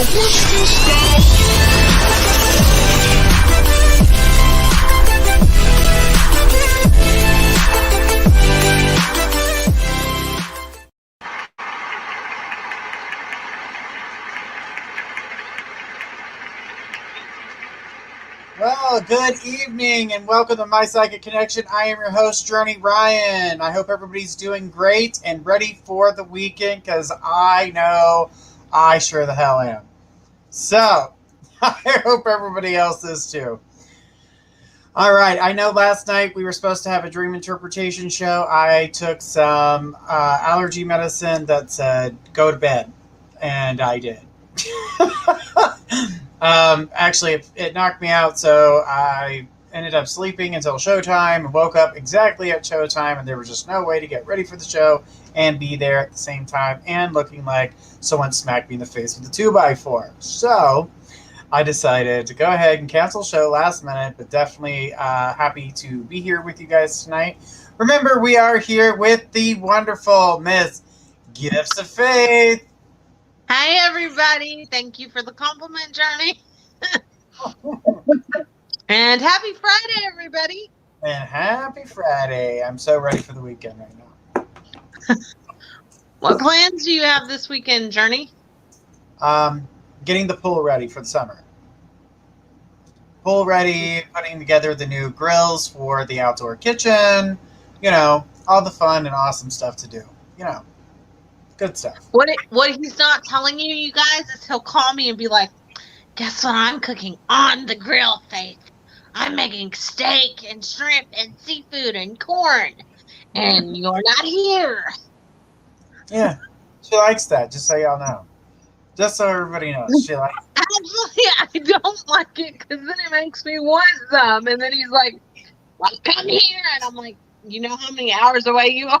what's the style? Well, good evening and welcome to My Psychic Connection. I am your host, Journey Ryan. I hope everybody's doing great and ready for the weekend because I know I sure the hell am. So, I hope everybody else is too. All right, I know last night we were supposed to have a dream interpretation show. I took some allergy medicine that said go to bed, and I did. Actually, it knocked me out, so I ended up sleeping until showtime and woke up exactly at showtime, and there was just no way to get ready for the show and be there at the same time and looking like someone smacked me in the face with a 2x4. So I decided to go ahead and cancel the show last minute, but definitely happy to be here with you guys tonight. Remember, we are here with the wonderful Miss Gifts of Faith. Hi, everybody. Thank you for the compliment, Journey. And happy Friday, everybody. And happy Friday. I'm so ready for the weekend right now. What plans do you have this weekend, Journey? Getting the pool ready for the summer. Pool ready, putting together the new grills for the outdoor kitchen. You know, all the fun and awesome stuff to do. You know. Good stuff. What he's not telling you guys, is he'll call me and be like, guess what I'm cooking on the grill, Faith? I'm making steak and shrimp and seafood and corn. And you're not here. Yeah. She likes that, just so y'all know. Just so everybody knows. She likes it. Actually, I don't like it because then it makes me want some. And then he's like, well, come here. And I'm like, you know how many hours away you are?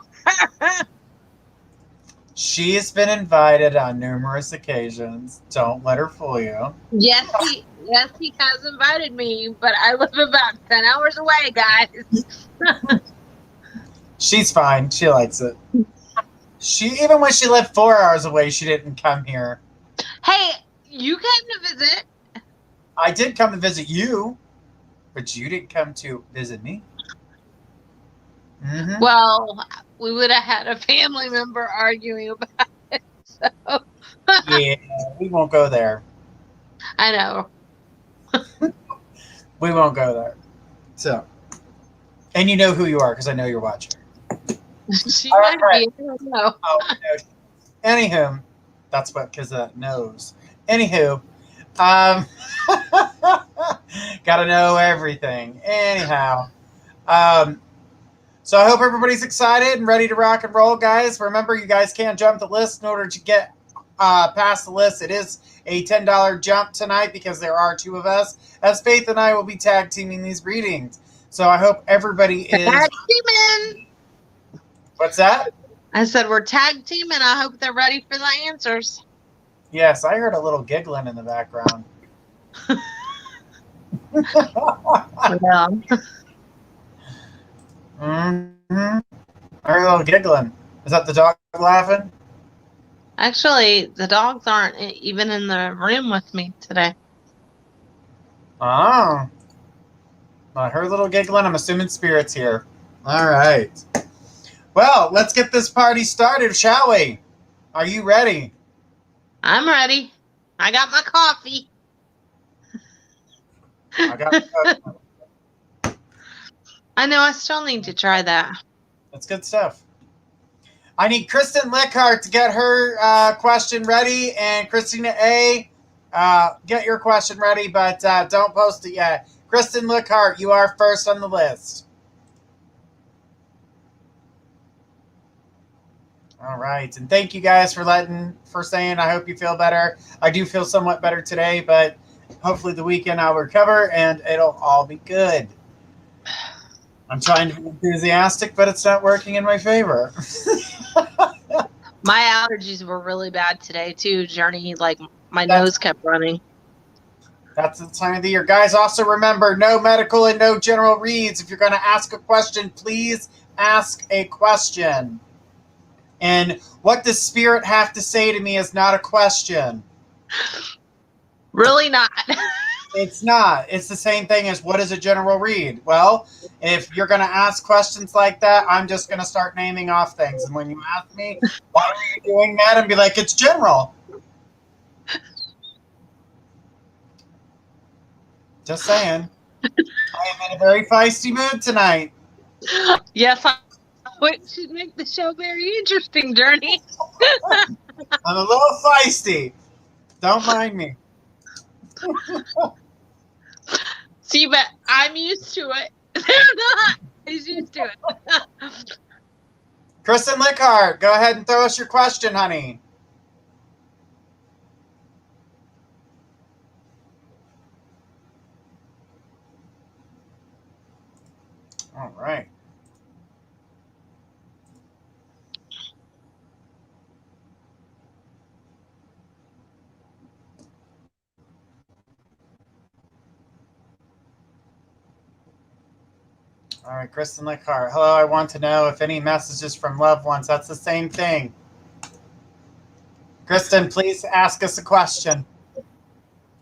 She's been invited on numerous occasions. Don't let her fool you. Yes, he has invited me, but I live about 10 hours away, guys. She's fine. She likes it. Even when she lived 4 hours away, she didn't come here. Hey, you came to visit. I did come to visit you, but you didn't come to visit me. Mm-hmm. Well, we would have had a family member arguing about it. So. Yeah, we won't go there. I know. We won't go there. So, and you know who you are because I know you're watching. She might be. I don't know. Oh, no. Anywho, that's what Kizza knows. Anywho, gotta know everything. Anyhow, so I hope everybody's excited and ready to rock and roll, guys. Remember, you guys can't jump the list in order to get past the list. It is a $10 jump tonight because there are two of us, as Faith and I will be tag teaming these readings. So I hope everybody is tag teaming. What's that? I said we're tag teaming. I hope they're ready for the answers. Yes, I heard a little giggling in the background. Yeah. Mm-hmm. I heard a little giggling. Is that the dog laughing? Actually, the dogs aren't even in the room with me today. Oh. I heard a little giggling. I'm assuming Spirit's here. All right. Well, let's get this party started, shall we? Are you ready? I'm ready. I got my coffee. I got I know, I still need to try that. That's good stuff. I need Kristen Lickhart to get her question ready, and Christina A., get your question ready, but don't post it yet. Kristen Lickhart, you are first on the list. All right, and thank you guys for saying I hope you feel better. I do feel somewhat better today, but hopefully the weekend I'll recover and it'll all be good. I'm trying to be enthusiastic, but it's not working in my favor. My allergies were really bad today, too, Journey. Like, my nose kept running. That's the time of the year. Guys, also remember, no medical and no general reads. If you're going to ask a question, please ask a question. And what does Spirit have to say to me is not a question. Really not. It's not. It's the same thing as what is a general read? Well, if you're going to ask questions like that, I'm just going to start naming off things. And when you ask me, why are you doing that? And be like, it's general. Just saying. I am in a very feisty mood tonight. Yes, I should make the show very interesting, Journey. I'm a little feisty. Don't mind me. See, but I'm used to it. They're not. He's used to it. Kristen Lickhart, go ahead and throw us your question, honey. All right. All right, Kristen Lickhart. Hello, I want to know if any messages from loved ones. That's the same thing. Kristen, please ask us a question.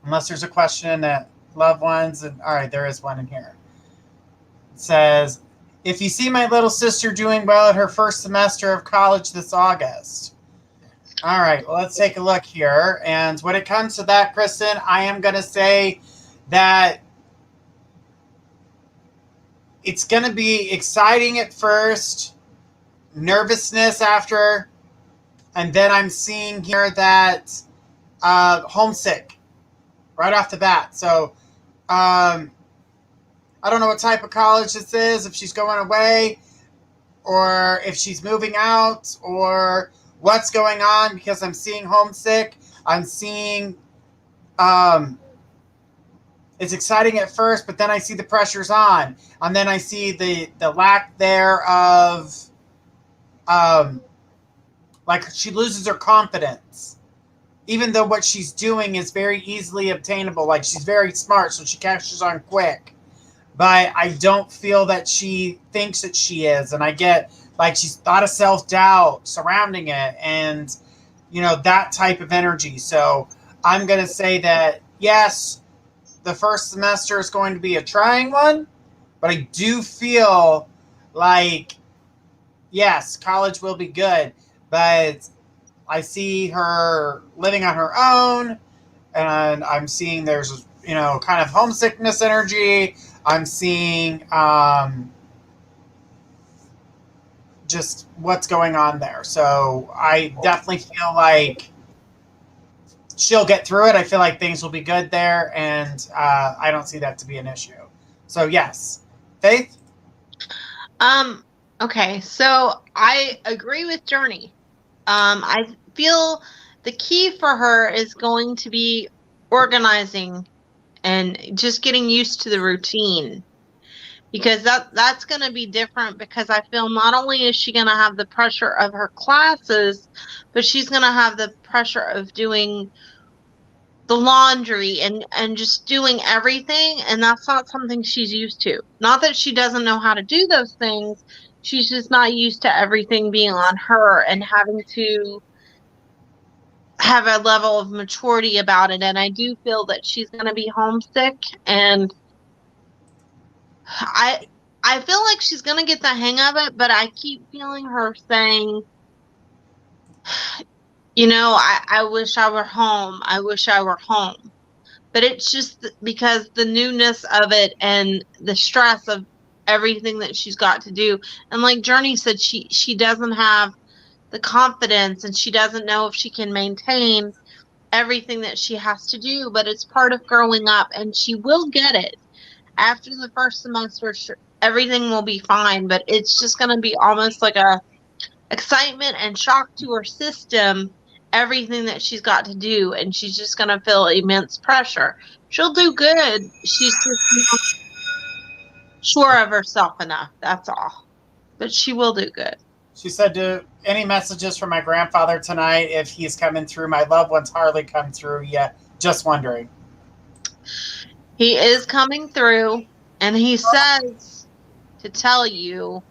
Unless there's a question that loved ones. And all right, there is one in here. It says, if you see my little sister doing well at her first semester of college this August. All right, well, let's take a look here. And when it comes to that, Kristen, I am going to say that it's going to be exciting at first, nervousness after, and then I'm seeing here that homesick right off the bat. So I don't know what type of college this is, if she's going away or if she's moving out or what's going on, because I'm seeing homesick. I'm seeing it's exciting at first, but then I see the pressure's on. And then I see the lack there of, like she loses her confidence. Even though what she's doing is very easily obtainable. Like she's very smart, so she catches on quick. But I don't feel that she thinks that she is. And I get like she's a lot of self-doubt surrounding it. And, you know, that type of energy. So I'm going to say that, yes, the first semester is going to be a trying one, but I do feel like, yes, college will be good, but I see her living on her own, and I'm seeing there's, you know, kind of homesickness energy. I'm seeing just what's going on there. So I definitely feel like she'll get through it. I feel like things will be good there, and I don't see that to be an issue. So yes. Faith? Okay, so I agree with Journey. I feel the key for her is going to be organizing and just getting used to the routine, because that's going to be different, because I feel not only is she going to have the pressure of her classes, but she's going to have the pressure of doing the laundry and just doing everything, and that's not something she's used to. Not that she doesn't know how to do those things, she's just not used to everything being on her and having to have a level of maturity about it. And I do feel that she's going to be homesick, and I feel like she's going to get the hang of it, but I keep feeling her saying, you know, I wish I were home. I wish I were home. But it's just because the newness of it and the stress of everything that she's got to do. And like Journey said, she doesn't have the confidence, and she doesn't know if she can maintain everything that she has to do. But it's part of growing up, and she will get it. After the first semester, everything will be fine. But it's just going to be almost like a excitement and shock to her system, everything that she's got to do, and she's just going to feel immense pressure. She'll do good. She's just not sure of herself enough, that's all. But she will do good. She said, do any messages from my grandfather tonight if he's coming through? My loved one's hardly come through yet. Just wondering. He is coming through, and he says to tell you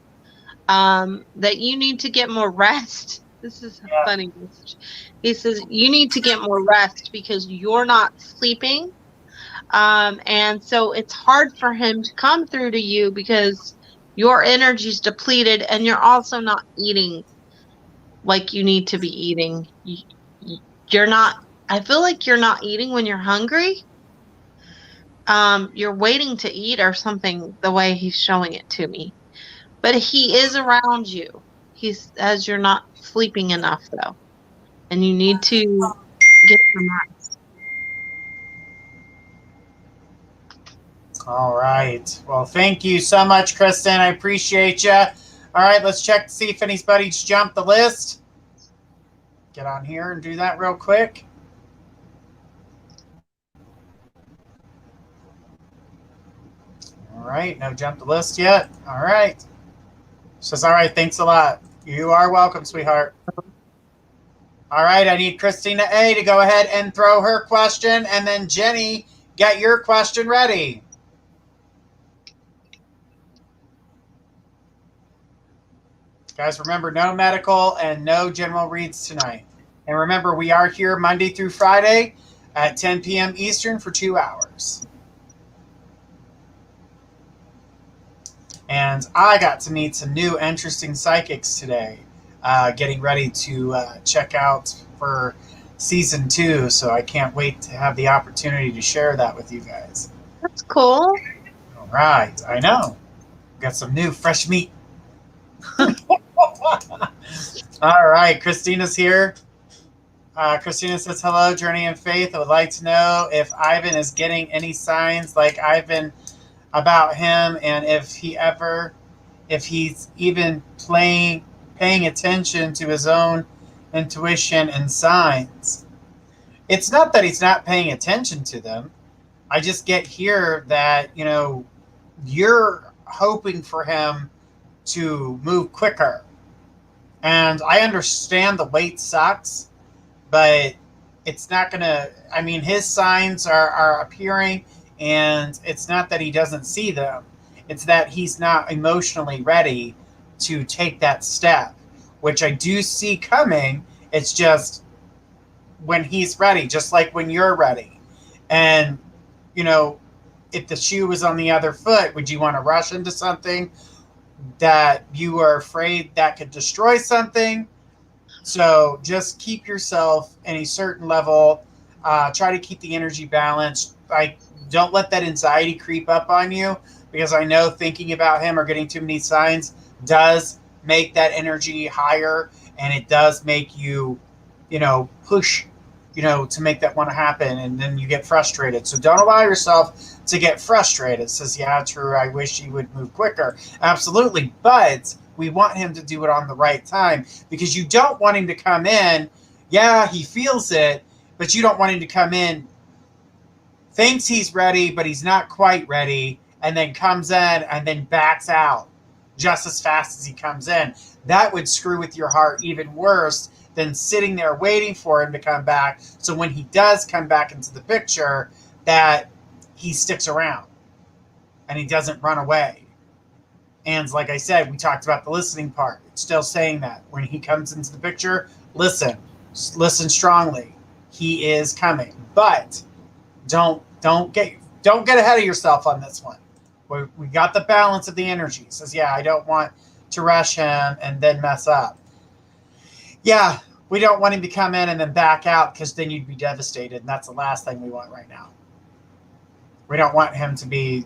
that you need to get more rest This is a Yeah. funny message. He says, you need to get more rest because you're not sleeping. And so it's hard for him to come through to you because your energy's depleted and you're also not eating like you need to be eating. You're not, I feel like you're not eating when you're hungry. You're waiting to eat or something the way he's showing it to me. But he is around you. He says you're not sleeping enough though. And you need to get some rest. All right. Well, thank you so much, Kristen. I appreciate you. All right, let's check to see if anybody's jumped the list. Get on here and do that real quick. All right, no jump the list yet. All right. Says, all right, thanks a lot. You are welcome, sweetheart. All right, I need Christina A to go ahead and throw her question, and then Jenny, get your question ready. Guys, remember, no medical and no general reads tonight. And remember, we are here Monday through Friday at 10 p.m. Eastern for 2 hours. And I got to meet some new interesting psychics today, getting ready to check out for season 2. So I can't wait to have the opportunity to share that with you guys. That's cool. All right, I know. Got some new fresh meat. All right, Christina's here. Christina says, hello, Journey in Faith. I would like to know if Ivan is getting any signs like Ivan about him, and if he's even paying attention to his own intuition and signs. It's not that he's not paying attention to them. I just get here that, you're hoping for him to move quicker. And I understand the wait sucks, but it's not going to, his signs are appearing, and it's not that he doesn't see them. It's that he's not emotionally ready to take that step, which I do see coming. It's just when he's ready, just like when you're ready. And, if the shoe was on the other foot, would you want to rush into something that you are afraid that could destroy something? So just keep yourself in a certain level. Try to keep the energy balanced. Don't let that anxiety creep up on you, because I know thinking about him or getting too many signs does make that energy higher, and it does make you, push, to make that want to happen, and then you get frustrated. So don't allow yourself to get frustrated. It says, yeah, true, I wish he would move quicker. Absolutely, but we want him to do it on the right time, because you don't want him to come in, yeah, he feels it, but you don't want him to come in, thinks he's ready, but he's not quite ready, and then comes in and then backs out just as fast as he comes in. That would screw with your heart even worse than sitting there waiting for him to come back. So when he does come back into the picture, that he sticks around and he doesn't run away. And like I said, we talked about the listening part. It's still saying that when he comes into the picture, listen strongly. He is coming, but don't get ahead of yourself on this one. We got the balance of the energy. It says, yeah, I don't want to rush him and then mess up. Yeah, we don't want him to come in and then back out, because then you'd be devastated, and that's the last thing we want right now. We don't want him to be,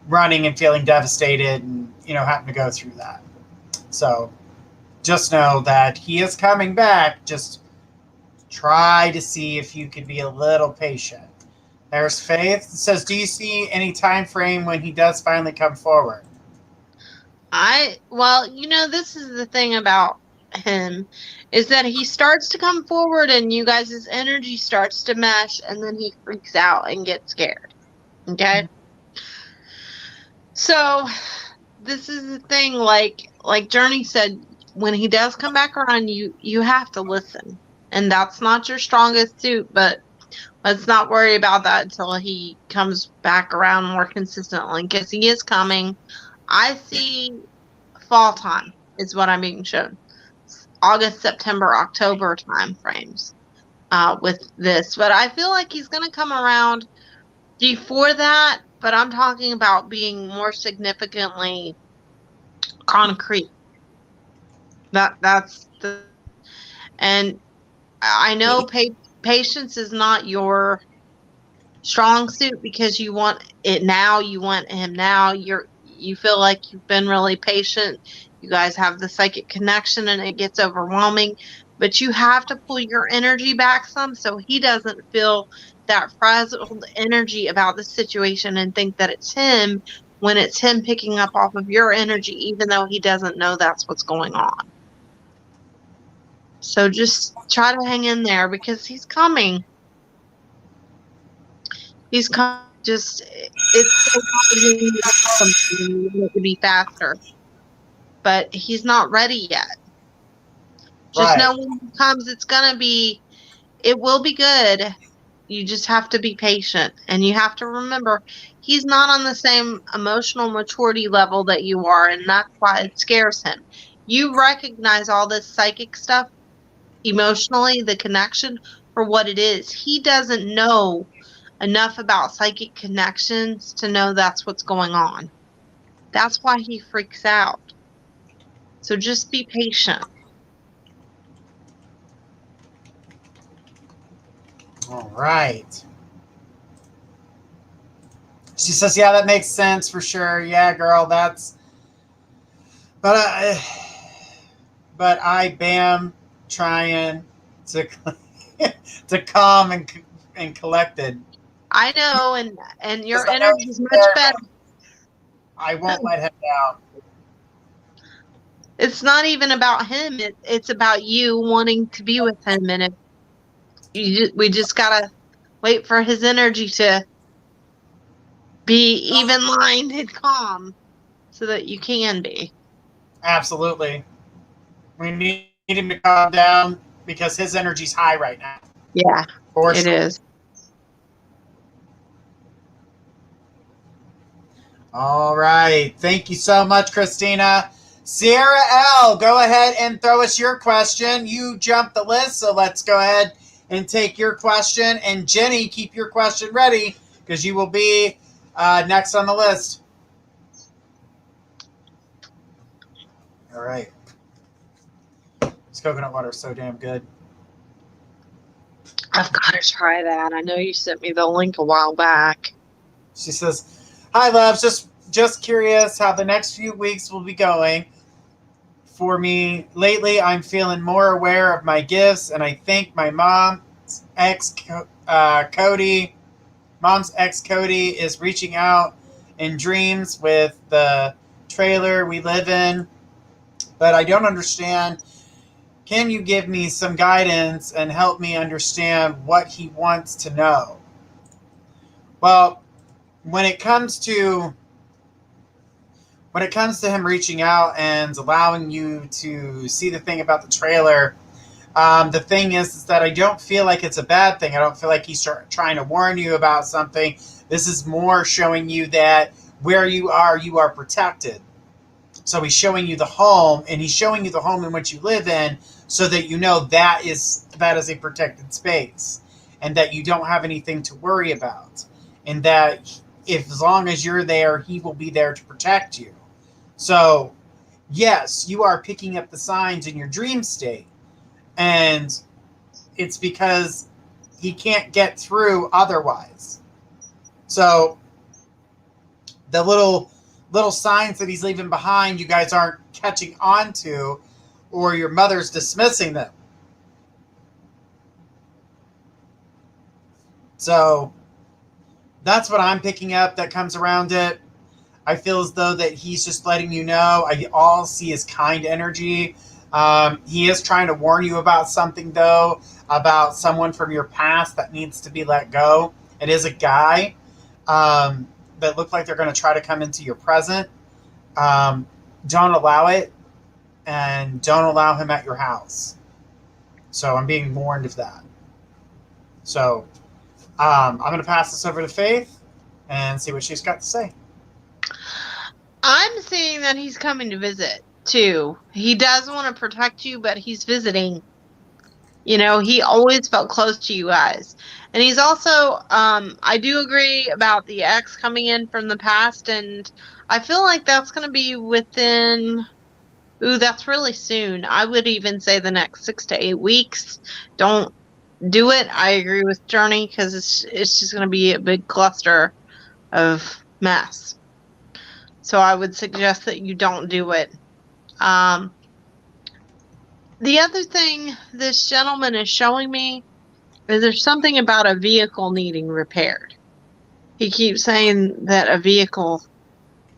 running and feeling devastated and, having to go through that. So just know that he is coming back. Just try to see if you could be a little patient. There's Faith. It says, do you see any time frame when he does finally come forward? This is the thing about him, is that he starts to come forward and you guys' energy starts to mesh, and then he freaks out and gets scared. Okay? Mm-hmm. So this is the thing, like Journey said, when he does come back around, you have to listen. And that's not your strongest suit, but let's not worry about that until he comes back around more consistently, because he is coming. I see fall time is what I'm being shown. August, September, October time frames with this. But I feel like he's going to come around before that, but I'm talking about being more significantly concrete. That's the, and I know patience is not your strong suit because you want it now, you want him now. You feel like you've been really patient. You guys have the psychic connection and it gets overwhelming, but you have to pull your energy back some so he doesn't feel that frazzled energy about the situation and think that it's him when it's him picking up off of your energy, even though he doesn't know that's what's going on. So just try to hang in there because he's coming. He's coming. Just it's so complicated it could be faster, but he's not ready yet. Just Right. know when he comes, it will be good. You just have to be patient, and you have to remember he's not on the same emotional maturity level that you are, and that's why it scares him. You recognize all this psychic stuff emotionally, the connection for what it is. He doesn't know enough about psychic connections to know that's what's going on. That's why he freaks out. So just be patient. All right. She says, yeah, that makes sense for sure. Yeah, girl, that's... But I bam trying to to calm and collected. I know, and your Because I know energy he's is much there, better. I won't let him down. It's not even about him. It's about you wanting to be with him, and we just gotta wait for his energy to be even-lined and calm, so that you can be. Absolutely. We need him to calm down because his energy's high right now. Yeah, For it sure. is. All right. Thank you so much, Christina. Sierra L., go ahead and throw us your question. You jumped the list, so let's go ahead and take your question. And Jenny, keep your question ready because you will be next on the list. All right. This coconut water is so damn good. I've got to try that. I know you sent me the link a while back. She says, hi, loves. Just curious how the next few weeks will be going. For me, lately, I'm feeling more aware of my gifts, and I think my mom's ex, Cody, is reaching out in dreams with the trailer we live in, but I don't understand. Can you give me some guidance and help me understand what he wants to know? Well, when it comes to him reaching out and allowing you to see the thing about the trailer, the thing is that I don't feel like it's a bad thing. I don't feel like he's trying to warn you about something. This is more showing you that where you are protected. So he's showing you the home, and he's showing you the home in which you live in so that you know that is a protected space and that you don't have anything to worry about. And that as long as you're there, he will be there to protect you. So, yes, you are picking up the signs in your dream state. And it's because he can't get through otherwise. So, the little signs that he's leaving behind, you guys aren't catching on to, or your mother's dismissing them. So, that's what I'm picking up that comes around it. I feel as though that he's just letting you know. I all see is kind energy. He is trying to warn you about something, though, about someone from your past that needs to be let go. It is a guy that look like they're going to try to come into your present. Don't allow it, and don't allow him at your house. So I'm being warned of that. So I'm going to pass this over to Faith and see what she's got to say. I'm seeing that he's coming to visit. too. He does want to protect you, but he's visiting. You know, he always felt close to you guys. And he's also, I do agree about the ex coming in from the past, and I feel like that's going to be within, ooh, that's really soon. I would even say the next 6 to 8 weeks. Don't do it. I agree with Journey because it's just going to be a big cluster of mess. So I would suggest that you don't do it. The other thing this gentleman is showing me is there's something about a vehicle needing repaired. He keeps saying that a vehicle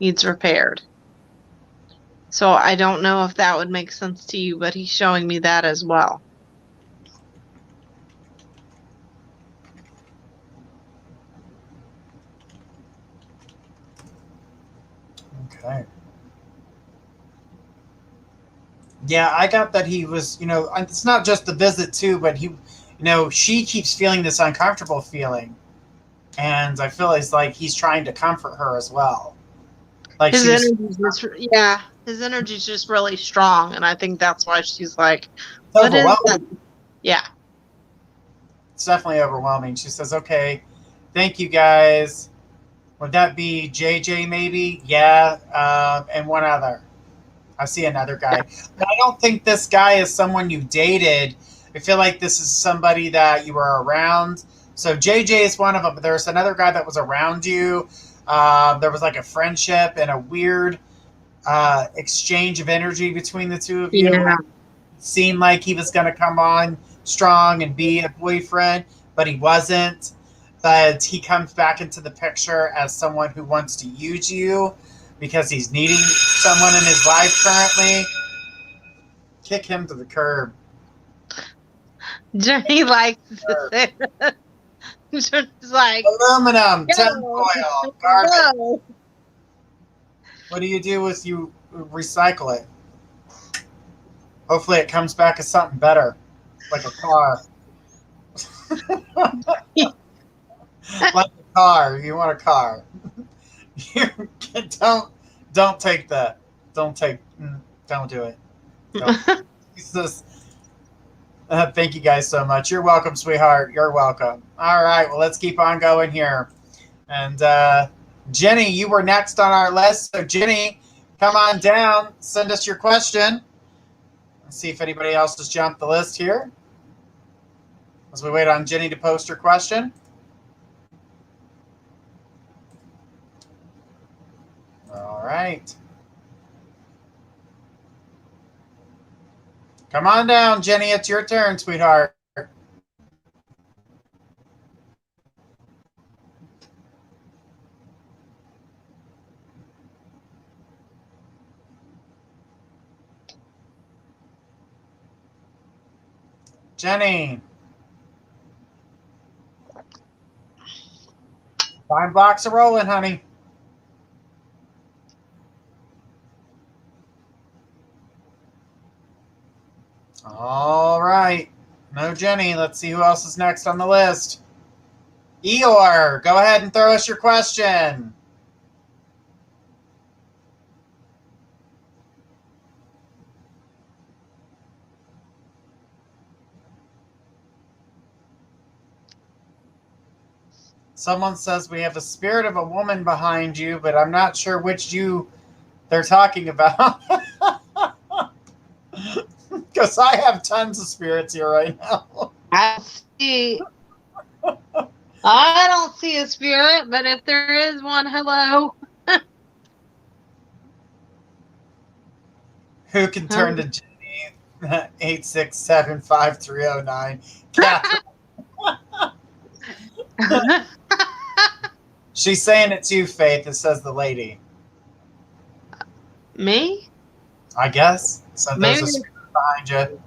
needs repaired. So I don't know if that would make sense to you, but he's showing me that as well. Okay. Yeah, I got that he was, it's not just the visit too, but she keeps feeling this uncomfortable feeling. And I feel it's like he's trying to comfort her as well. Like his energy's just really strong, and I think that's why she's like, what is that? Yeah. It's definitely overwhelming. She says, okay, thank you guys. Would that be JJ maybe? Yeah, and one other. I see another guy. But I don't think this guy is someone you dated. I feel like this is somebody that you were around. So JJ is one of them, but there's another guy that was around you. There was like a friendship and a weird exchange of energy between the two of you. Yeah. It seemed like he was going to come on strong and be a boyfriend, but he wasn't. But he comes back into the picture as someone who wants to use you because he's needing someone in his life currently. Kick him to the curb. Journey likes to say that. Journey's like, aluminum, tinfoil, garbage. No. What do you do with you recycle it? Hopefully it comes back as something better, like a car. Like a car. You want a car. Don't take that. Don't do it. Thank you guys so much. You're welcome, sweetheart. You're welcome. All right, well, let's keep on going here. And Jenny, you were next on our list. So Jenny, come on down. Send us your question. Let's see if anybody else has jumped the list here as we wait on Jenny to post her question. All right. Come on down, Jenny. It's your turn, sweetheart. Jenny. Time blocks are rolling, honey. All right. No Jenny. Let's see who else is next on the list. Eeyore, go ahead and throw us your question. Someone says we have the spirit of a woman behind you, but I'm not sure which you they're talking about. Because I have tons of spirits here right now. I don't see a spirit, but if there is one, hello. Who can turn to Jenny? 8675309. Catherine. She's saying it too, Faith. It says the lady. Me? I guess. So there's a spirit behind you.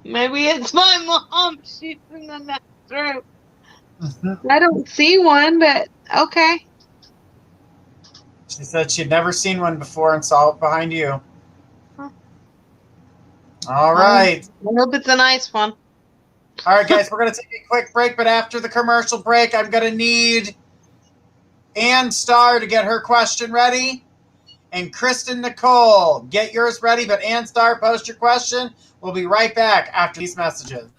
Maybe it's my mom. She's in the next room. I don't see one, but okay. She said she'd never seen one before and saw it behind you. Huh. All right. I hope it's a nice one. All right, guys, we're going to take a quick break, but after the commercial break, I'm going to need Ann Starr to get her question ready. and Kristen Nicole. Get yours ready, but and Star, post your question. We'll be right back after these messages.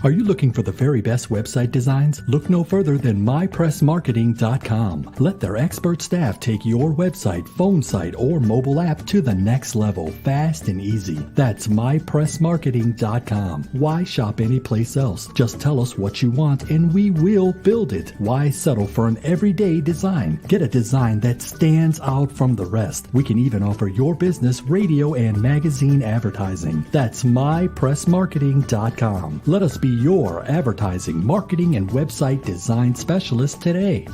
Are you looking for the very best website designs? Look no further than mypressmarketing.com. Let their expert staff take your website, phone site, or mobile app to the next level, fast and easy. That's mypressmarketing.com. Why shop anyplace else? Just tell us what you want and we will build it. Why settle for an everyday design? Get a design that stands out from the rest. We can even offer your business radio and magazine advertising. That's mypressmarketing.com. Let us be your advertising, marketing, and website design specialist today.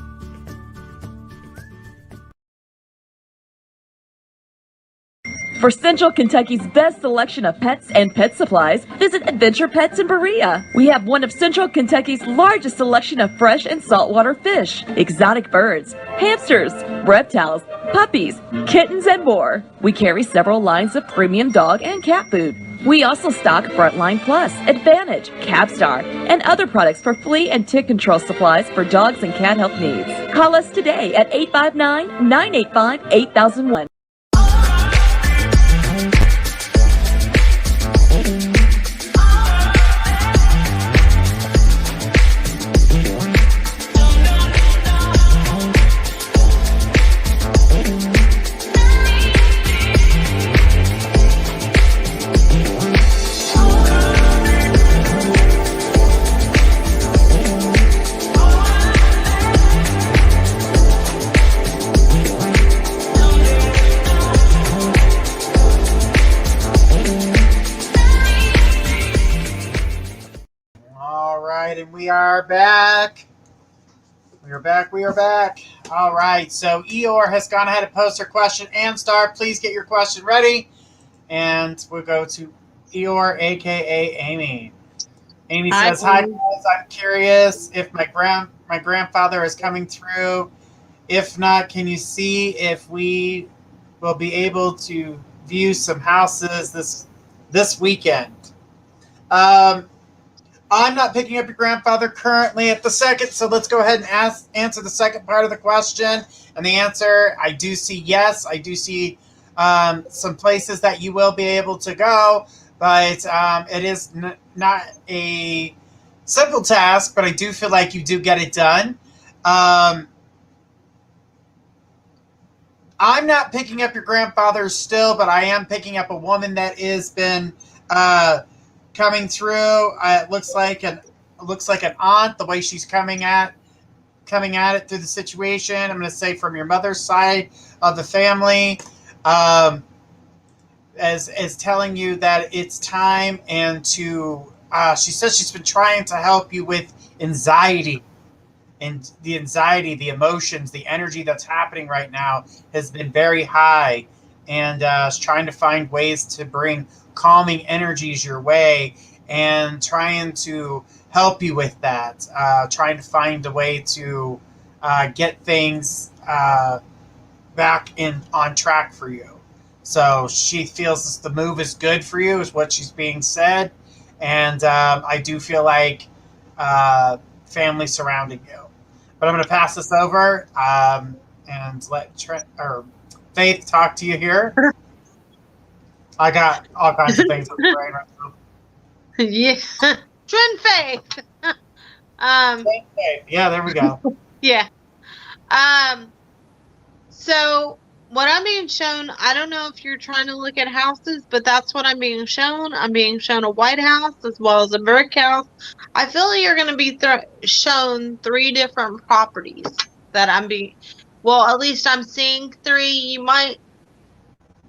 For Central Kentucky's best selection of pets and pet supplies, visit Adventure Pets in Berea. We have one of Central Kentucky's largest selection of fresh and saltwater fish, exotic birds, hamsters, reptiles, puppies, kittens, and more. We carry several lines of premium dog and cat food. We also stock Frontline Plus, Advantage, Capstar, and other products for flea and tick control supplies for dogs and cat health needs. Call us today at 859-985-8001. And we are back. We are back. All right. So Eeyore has gone ahead and posted her question. And Star, please get your question ready. And we'll go to Eeyore, a.k.a. Amy. Amy says, hi, guys. I'm curious if my grandfather is coming through. If not, can you see if we will be able to view some houses this weekend? I'm not picking up your grandfather currently at the second, so let's go ahead and answer the second part of the question. And the answer, I do see yes. I do see some places that you will be able to go, but it is not a simple task, but I do feel like you do get it done. I'm not picking up your grandfather still, but I am picking up a woman that has been coming through. It looks like an aunt, the way she's coming at it through the situation. I'm going to say from your mother's side of the family, as telling you that it's time, and to she says she's been trying to help you with anxiety. And the anxiety, the emotions, the energy that's happening right now has been very high, and is trying to find ways to bring calming energies your way, and trying to help you with that, trying to find a way to get things back on track for you. So she feels the move is good for you, is what she's being said. And I do feel like family surrounding you. But I'm going to pass this over and let Faith talk to you here. I got all kinds of things on the brain right now. Yeah. Twin Faith. Yeah, there we go. Yeah. So what I'm being shown, I don't know if you're trying to look at houses, but that's what I'm being shown. I'm being shown a white house as well as a brick house. I feel like you're going to be shown 3 different properties that at least I'm seeing 3. You might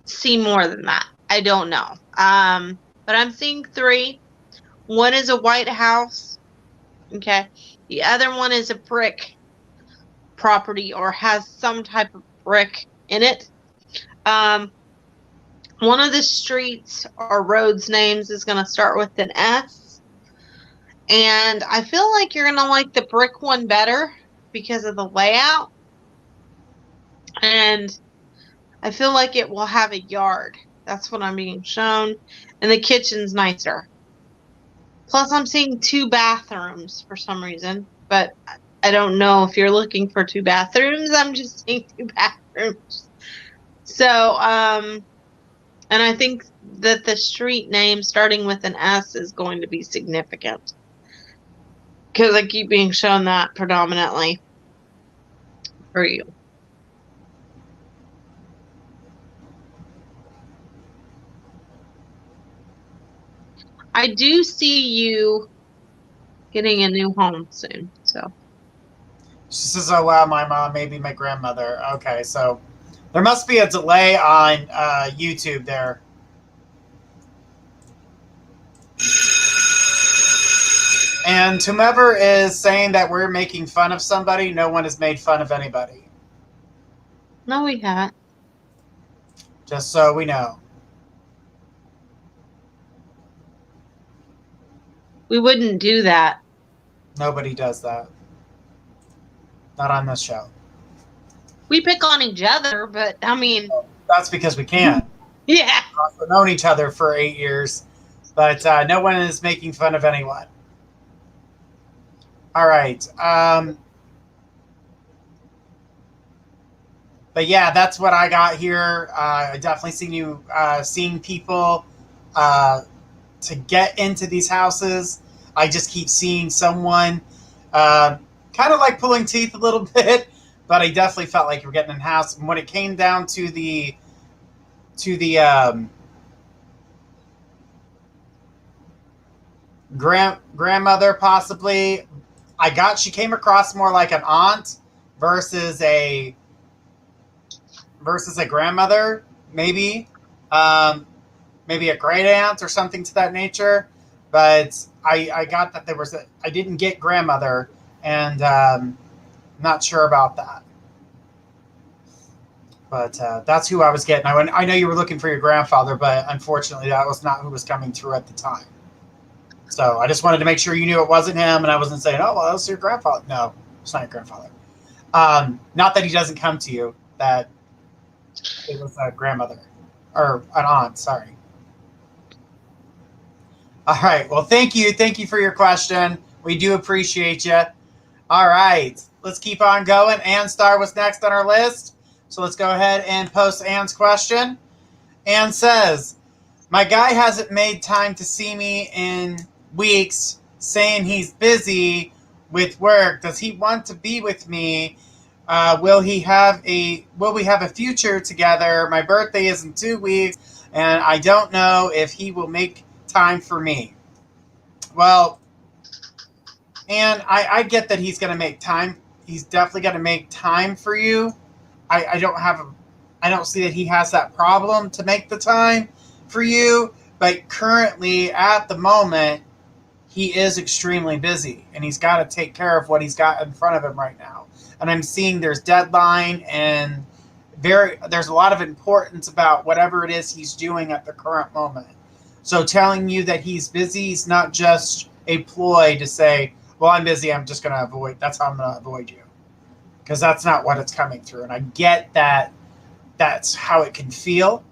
see more than that. I don't know. But I'm seeing 3. One is a white house. Okay. The other one is a brick property or has some type of brick in it. One of the streets or roads names is going to start with an S. And I feel like you're going to like the brick one better because of the layout. And I feel like it will have a yard. That's what I'm being shown. And the kitchen's nicer. Plus, I'm seeing 2 bathrooms for some reason. But I don't know if you're looking for 2 bathrooms. I'm just seeing 2 bathrooms. So, and I think that the street name starting with an S is going to be significant. Because I keep being shown that predominantly for you. I do see you getting a new home soon, so. She says, oh, wow, my mom, maybe my grandmother. Okay, so there must be a delay on YouTube there. And whomever is saying that we're making fun of somebody, no one has made fun of anybody. No, we haven't. Just so we know. We wouldn't do that. Nobody does that. Not on this show. We pick on each other, but I mean. That's because we can. Yeah. We've known each other for 8 years, but no one is making fun of anyone. All right. But yeah, that's what I got here. I definitely seeing people to get into these houses. I just keep seeing someone kind of like pulling teeth a little bit, but I definitely felt like you were getting in a house. And when it came down to the grandmother, possibly, she came across more like an aunt versus a grandmother, maybe a great aunt or something to that nature. But I got that I didn't get grandmother, and not sure about that. But that's who I was getting. I know you were looking for your grandfather, but unfortunately that was not who was coming through at the time. So I just wanted to make sure you knew it wasn't him, and I wasn't saying, oh, well, that's your grandfather. No, it's not your grandfather. Not that he doesn't come to you, that it was a grandmother. Or an aunt, sorry. All right, well, thank you. Thank you for your question. We do appreciate you. All right, let's keep on going. Ann Star was next on our list. So let's go ahead and post Ann's question. Ann says, my guy hasn't made time to see me in weeks, saying he's busy with work. Does he want to be with me? Will we have a future together? My birthday is in 2 weeks, and I don't know if he will make time for me. Well, and I get that he's going to make time. He's definitely going to make time for you. I don't see that he has that problem to make the time for you. But currently, at the moment, he is extremely busy, and he's got to take care of what he's got in front of him right now. And I'm seeing there's deadline and there's a lot of importance about whatever it is he's doing at the current moment. So telling you that he's busy is not just a ploy to say, well, I'm busy, I'm just going to avoid, that's how I'm going to avoid you. Because that's not what it's coming through. And I get that that's how it can feel,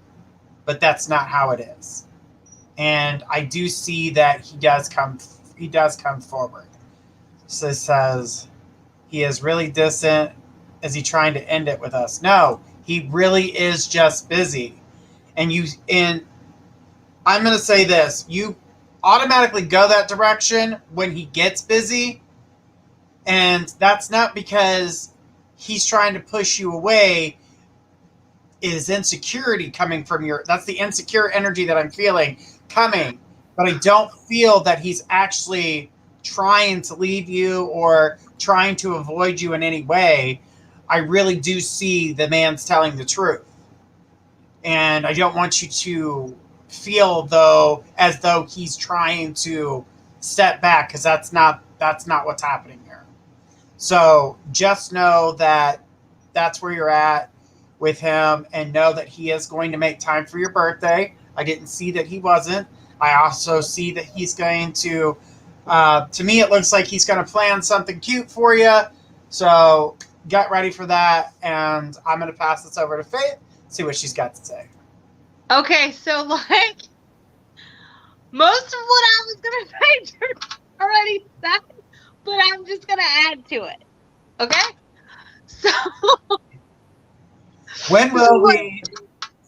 but that's not how it is. And I do see that he does come forward. So it says, he is really distant. Is he trying to end it with us? No, he really is just busy. And I'm going to say this, you automatically go that direction when he gets busy. And that's not because he's trying to push you away. Is insecurity coming from that's the insecure energy that I'm feeling coming. But I don't feel that he's actually trying to leave you or trying to avoid you in any way. I really do see the man's telling the truth. And I don't want you to feel as though he's trying to step back, because that's not what's happening here. So just know that that's where you're at with him, and know that he is going to make time for your birthday. I didn't see that he wasn't. I also see that he's going to me, it looks like he's going to plan something cute for you. So get ready for that. And I'm going to pass this over to Faith, see what she's got to say. Okay, so like most of what I was going to say Jordan already said, but I'm just going to add to it. Okay? So When will we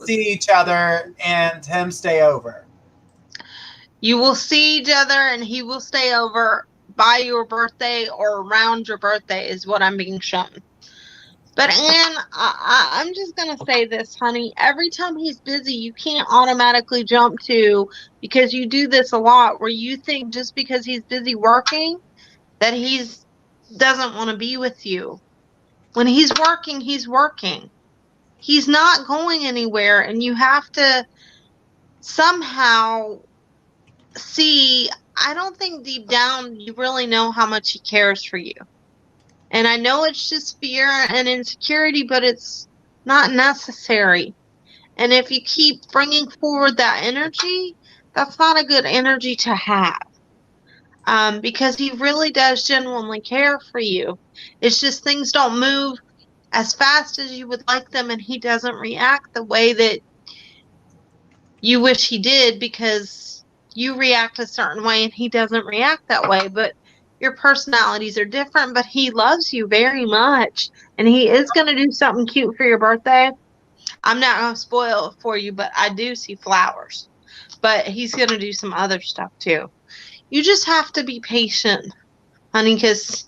see each other and him stay over? you will see each other and he will stay over by your birthday or around your birthday is what I'm being shown. But Anne, I'm just going to say this, honey. Every time he's busy, you can't automatically jump to, because you do this a lot, where you think just because he's busy working that he's doesn't want to be with you. When he's working, he's working. He's not going anywhere, and you have to somehow see, I don't think deep down you really know how much he cares for you. And I know it's just fear and insecurity, but it's not necessary. And if you keep bringing forward that energy, that's not a good energy to have. Because he really does genuinely care for you. It's just things don't move as fast as you would like them, and he doesn't react the way that you wish he did, because you react a certain way and he doesn't react that way. But your personalities are different, but he loves you very much, and he is going to do something cute for your birthday. I'm not going to spoil it for you, but I do see flowers. But he's going to do some other stuff too. You just have to be patient, honey, because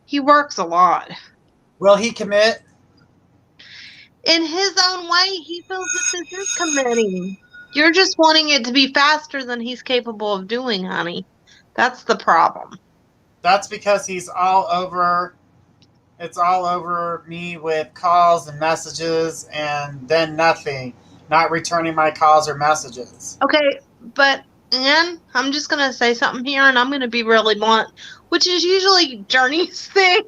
he works a lot. Will he commit? In his own way, he feels that this is committing. You're just wanting it to be faster than he's capable of doing, honey. That's the problem. That's because he's all over. It's all over me with calls and messages, and then nothing. Not returning my calls or messages. Okay, but Anne, I'm just going to say something here, and I'm going to be really blunt, which is usually Journey's thing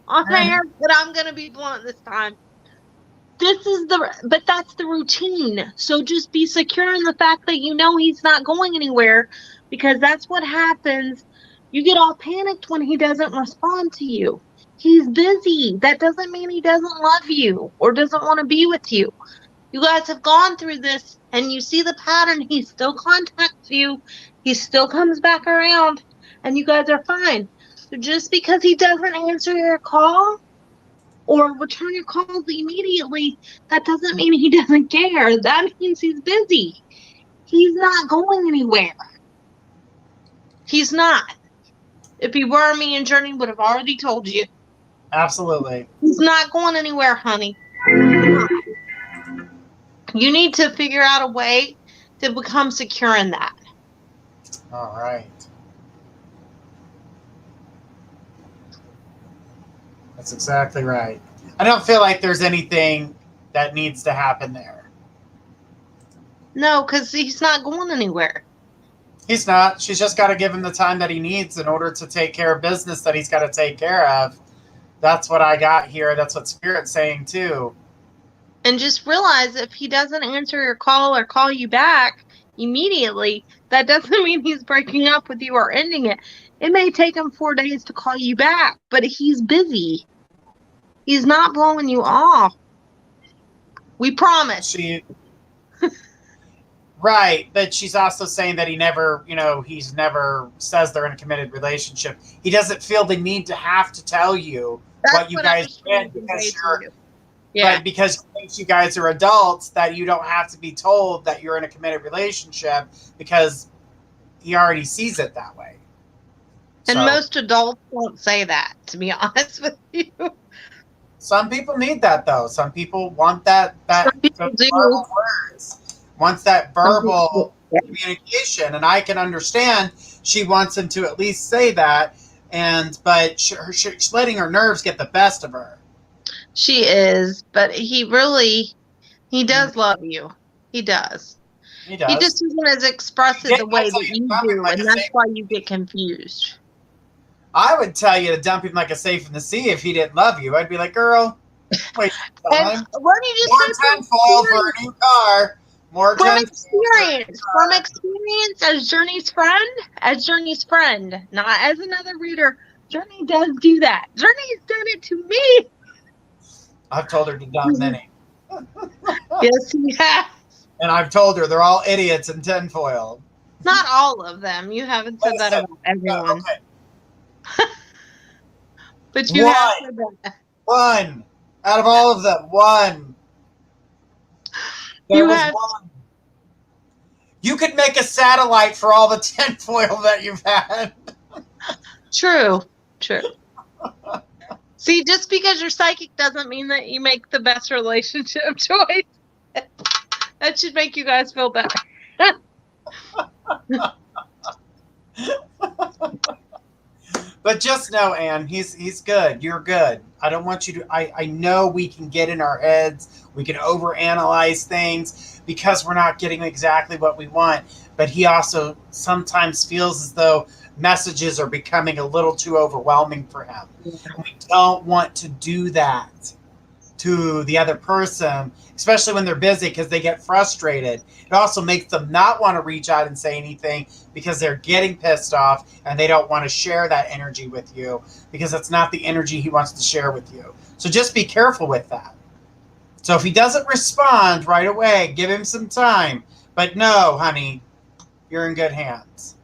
on air, but I'm going to be blunt this time. But that's the routine. So just be secure in the fact that you know he's not going anywhere, because that's what happens. You get all panicked when he doesn't respond to you. He's busy. That doesn't mean he doesn't love you or doesn't want to be with you. You guys have gone through this, and you see the pattern. He still contacts you. He still comes back around, and you guys are fine. So just because he doesn't answer your call or return your calls immediately, that doesn't mean he doesn't care. That means he's busy. He's not going anywhere. He's not. If he were, me and Journey would have already told you. Absolutely. He's not going anywhere, honey. You need to figure out a way to become secure in that. All right. That's exactly right. I don't feel like there's anything that needs to happen there. No, because he's not going anywhere. He's not. She's just got to give him the time that he needs in order to take care of business that he's got to take care of. That's what I got here. That's what Spirit's saying too. And just realize, if he doesn't answer your call or call you back immediately, that doesn't mean he's breaking up with you or ending it. It may take him 4 days to call you back, but he's busy. He's not blowing you off. We promise. Right, but she's also saying that he's never says they're in a committed relationship. He doesn't feel the need to have to tell you what you guys did, because because he thinks you guys are adults, that you don't have to be told that you're in a committed relationship, because he already sees it that way. And most adults won't say that, to be honest with you. Some people need that, though. Some people want that verbal words. Wants that verbal communication, and I can understand she wants him to at least say that, but she's letting her nerves get the best of her. She is, but he does love you. He does. He does. He just isn't as expressive the way that you do, and that's why you get confused. I would tell you to dump him like a safe in the sea if he didn't love you. I'd be like, girl, wait time. What do you just More say? tenfold for a new car. More From tenfold. experience, as Journey's friend, not as another reader. Journey does do that. Journey's done it to me. I've told her to dump many. Yes, he has. And I've told her they're all idiots in tinfoil. Not all of them. You haven't said that about everyone. Okay. But you have said that. One. Out of all of them, one. There was one. You could make a satellite for all the tinfoil that you've had. True. See, just because you're psychic doesn't mean that you make the best relationship choice. That should make you guys feel better. But just know, Anne, he's good. You're good. I don't want you to. I know we can get in our heads. We can overanalyze things because we're not getting exactly what we want. But he also sometimes feels as though messages are becoming a little too overwhelming for him. Yeah. We don't want to do that to the other person, especially when they're busy, because they get frustrated. It also makes them not want to reach out and say anything because they're getting pissed off and they don't want to share that energy with you because it's not the energy he wants to share with you. So just be careful with that. So if he doesn't respond right away, give him some time. But no, honey, you're in good hands.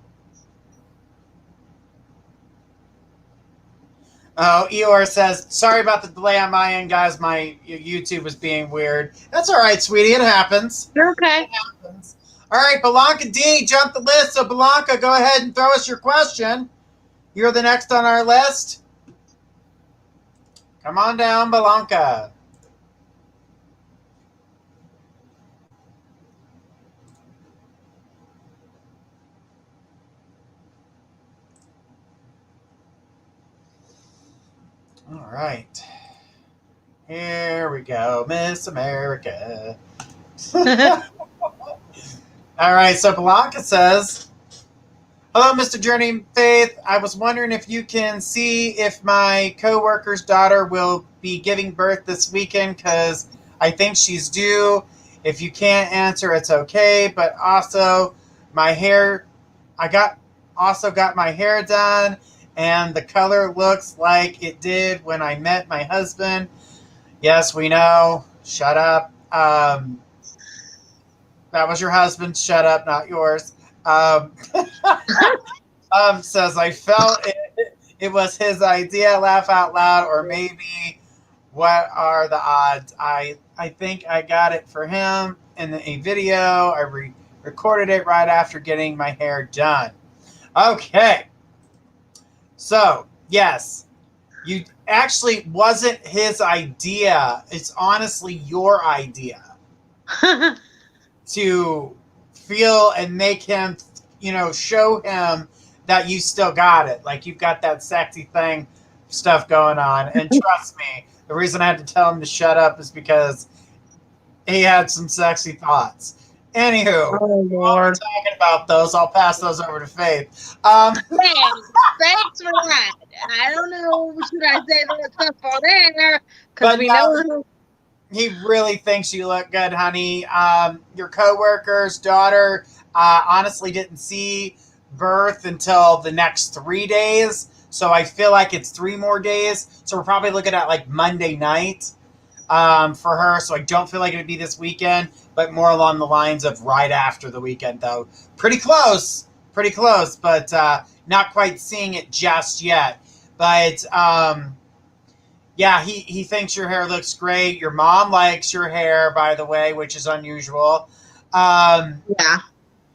Oh, Eeyore says, sorry about the delay on my end, guys. My YouTube was being weird. That's all right, sweetie. It happens. You're okay. It happens. All right, Belanca D, jump the list. So, Belanca, go ahead and throw us your question. You're the next on our list. Come on down, Belanca. All right. Here we go, Miss America. All right, so Blanca says, hello, Mr. Journey Faith. I was wondering if you can see if my coworker's daughter will be giving birth this weekend because I think she's due. If you can't answer, it's okay. But also, I got my hair done. And the color looks like it did when I met my husband. Yes, we know. Shut up. That was your husband. Shut up, not yours. Says, I felt it was his idea. Laugh out loud. Or maybe, what are the odds? I think I got it for him in a video. I recorded it right after getting my hair done. Okay. So, yes, you actually wasn't his idea. It's honestly your idea to feel and make him, show him that you still got it. Like you've got that sexy thing stuff going on. And trust me, the reason I had to tell him to shut up is because he had some sexy thoughts. Anywho, Lord. While we're talking about those, I'll pass those over to Faith. Thanks for that. I don't know, should I say that stuff on there? Because we know he really thinks you look good, honey. Your coworker's daughter honestly didn't see birth until the next 3 days. So I feel like it's 3 more days. So we're probably looking at like Monday night for her. So I don't feel like it would be this weekend, but more along the lines of right after the weekend, though. Pretty close, but not quite seeing it just yet. But yeah, he thinks your hair looks great. Your mom likes your hair, by the way, which is unusual. Yeah.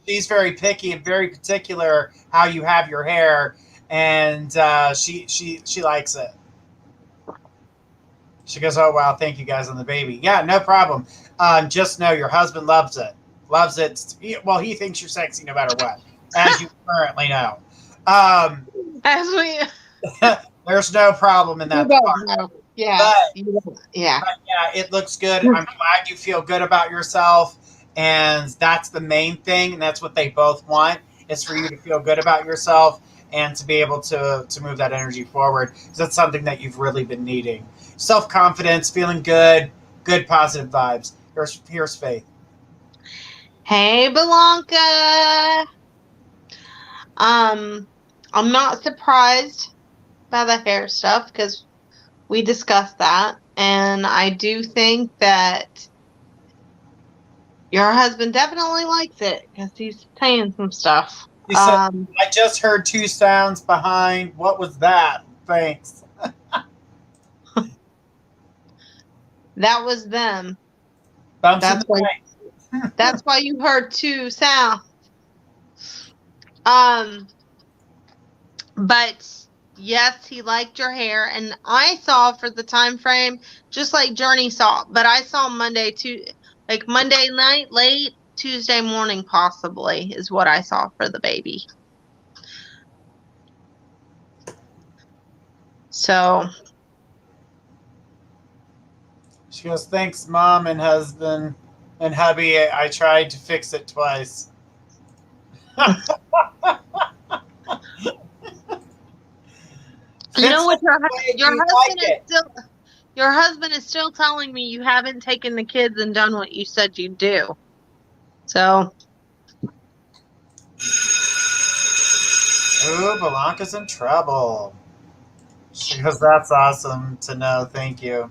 She's very picky and very particular how you have your hair, and she likes it. She goes, oh, wow, thank you guys on the baby. Yeah, no problem. Just know your husband loves it. Loves it. Well, he thinks you're sexy no matter what, as you currently know. As we... There's no problem in that part. Yeah. But, yeah, it looks good. I'm glad you feel good about yourself. And that's the main thing, and that's what they both want, is for you to feel good about yourself and to be able to move that energy forward. Because that's something that you've really been needing. Self-confidence, feeling good, good positive vibes. Here's Faith. Hey, Belanca. I'm not surprised by the hair stuff because we discussed that, and I do think that your husband definitely likes it because he's saying some stuff. He said, I just heard 2 sounds behind. What was that? Thanks. That was them. Bouncing That's the why, mic. that's why you heard 2 sounds. But yes, he liked your hair, and I saw for the time frame, just like Journey saw, but I saw Monday night, late Tuesday morning, possibly is what I saw for the baby. So She goes, thanks, Mom and husband and hubby. I tried to fix it twice. you know what, your husband is still telling me you haven't taken the kids and done what you said you'd do. So Ooh, Belanca's in trouble. She goes, that's awesome to know. Thank you.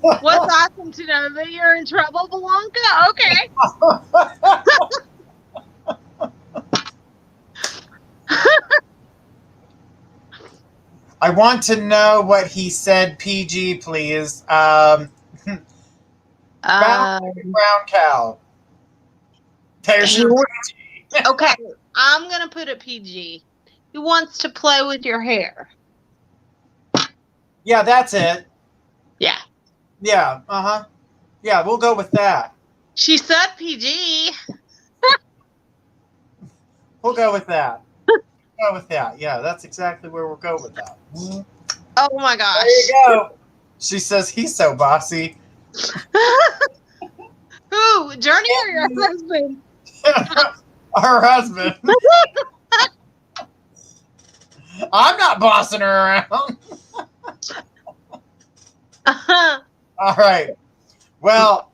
what's awesome to know that you're in trouble, Belanca? Okay. I want to know what he said, PG, please. Brown cow. There's your PG. Okay, I'm going to put it PG. He wants to play with your hair. Yeah, that's it. Yeah. Yeah, uh-huh. Yeah, we'll go with that. She said PG. We'll go with that. Go with that. Yeah, that's exactly where we'll go with that. Oh my gosh. There you go. She says he's so bossy. Who? Journey or your husband? Her husband. I'm not bossing her around. All right. Well,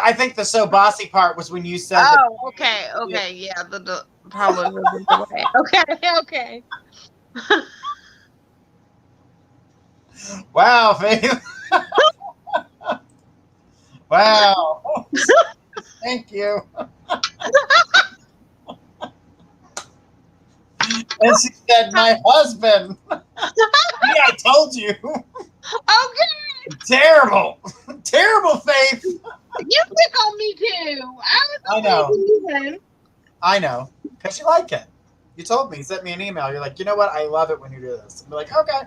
I think the so bossy part was when you said. Oh, okay. Okay. Yeah. The probably wasn't the way. Okay. Wow, Faith. Wow. Thank you. And she said, my husband. Yeah, I told you. Okay. Terrible. Terrible, Faith. You pick on me too. I know. Leaving. I know. Because you like it. You told me. You sent me an email. You're like, you know what? I love it when you do this. I'm like, okay.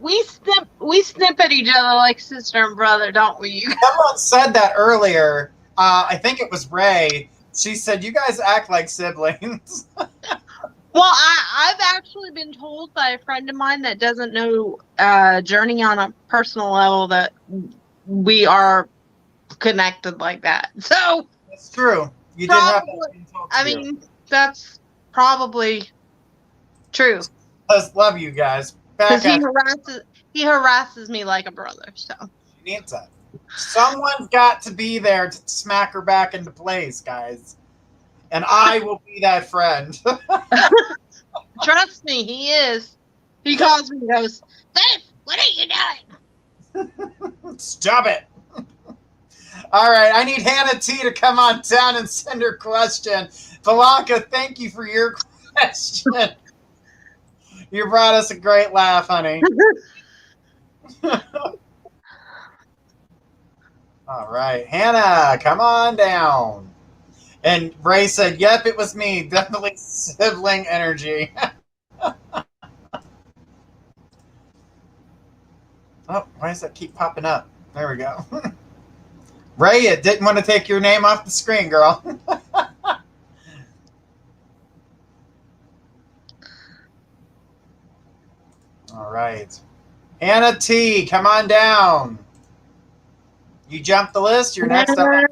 we snip at each other like sister and brother, don't we? Someone said that earlier. I think it was Ray. She said, you guys act like siblings. Well, I've actually been told by a friend of mine that doesn't know Journey on a personal level that we are connected like that. So It's true. You did have that being told to I you. mean, that's probably true. Let's love you guys. Because Back he harasses me like a brother. So She needs it. Someone's got to be there to smack her back into place, guys. And I will be that friend. trust me, he is. He calls me and goes, Faith, what are you doing? Stop it. All right, I need Hannah T to come on down and send her question. Belanca, thank you for your question. You brought us a great laugh, honey. All right, Hannah, come on down. And Ray said, yep, it was me. Definitely sibling energy. Oh, why does that keep popping up? There we go. Ray, it didn't want to take your name off the screen, girl. All right. Hannah T, come on down. You jumped the list. You're next up.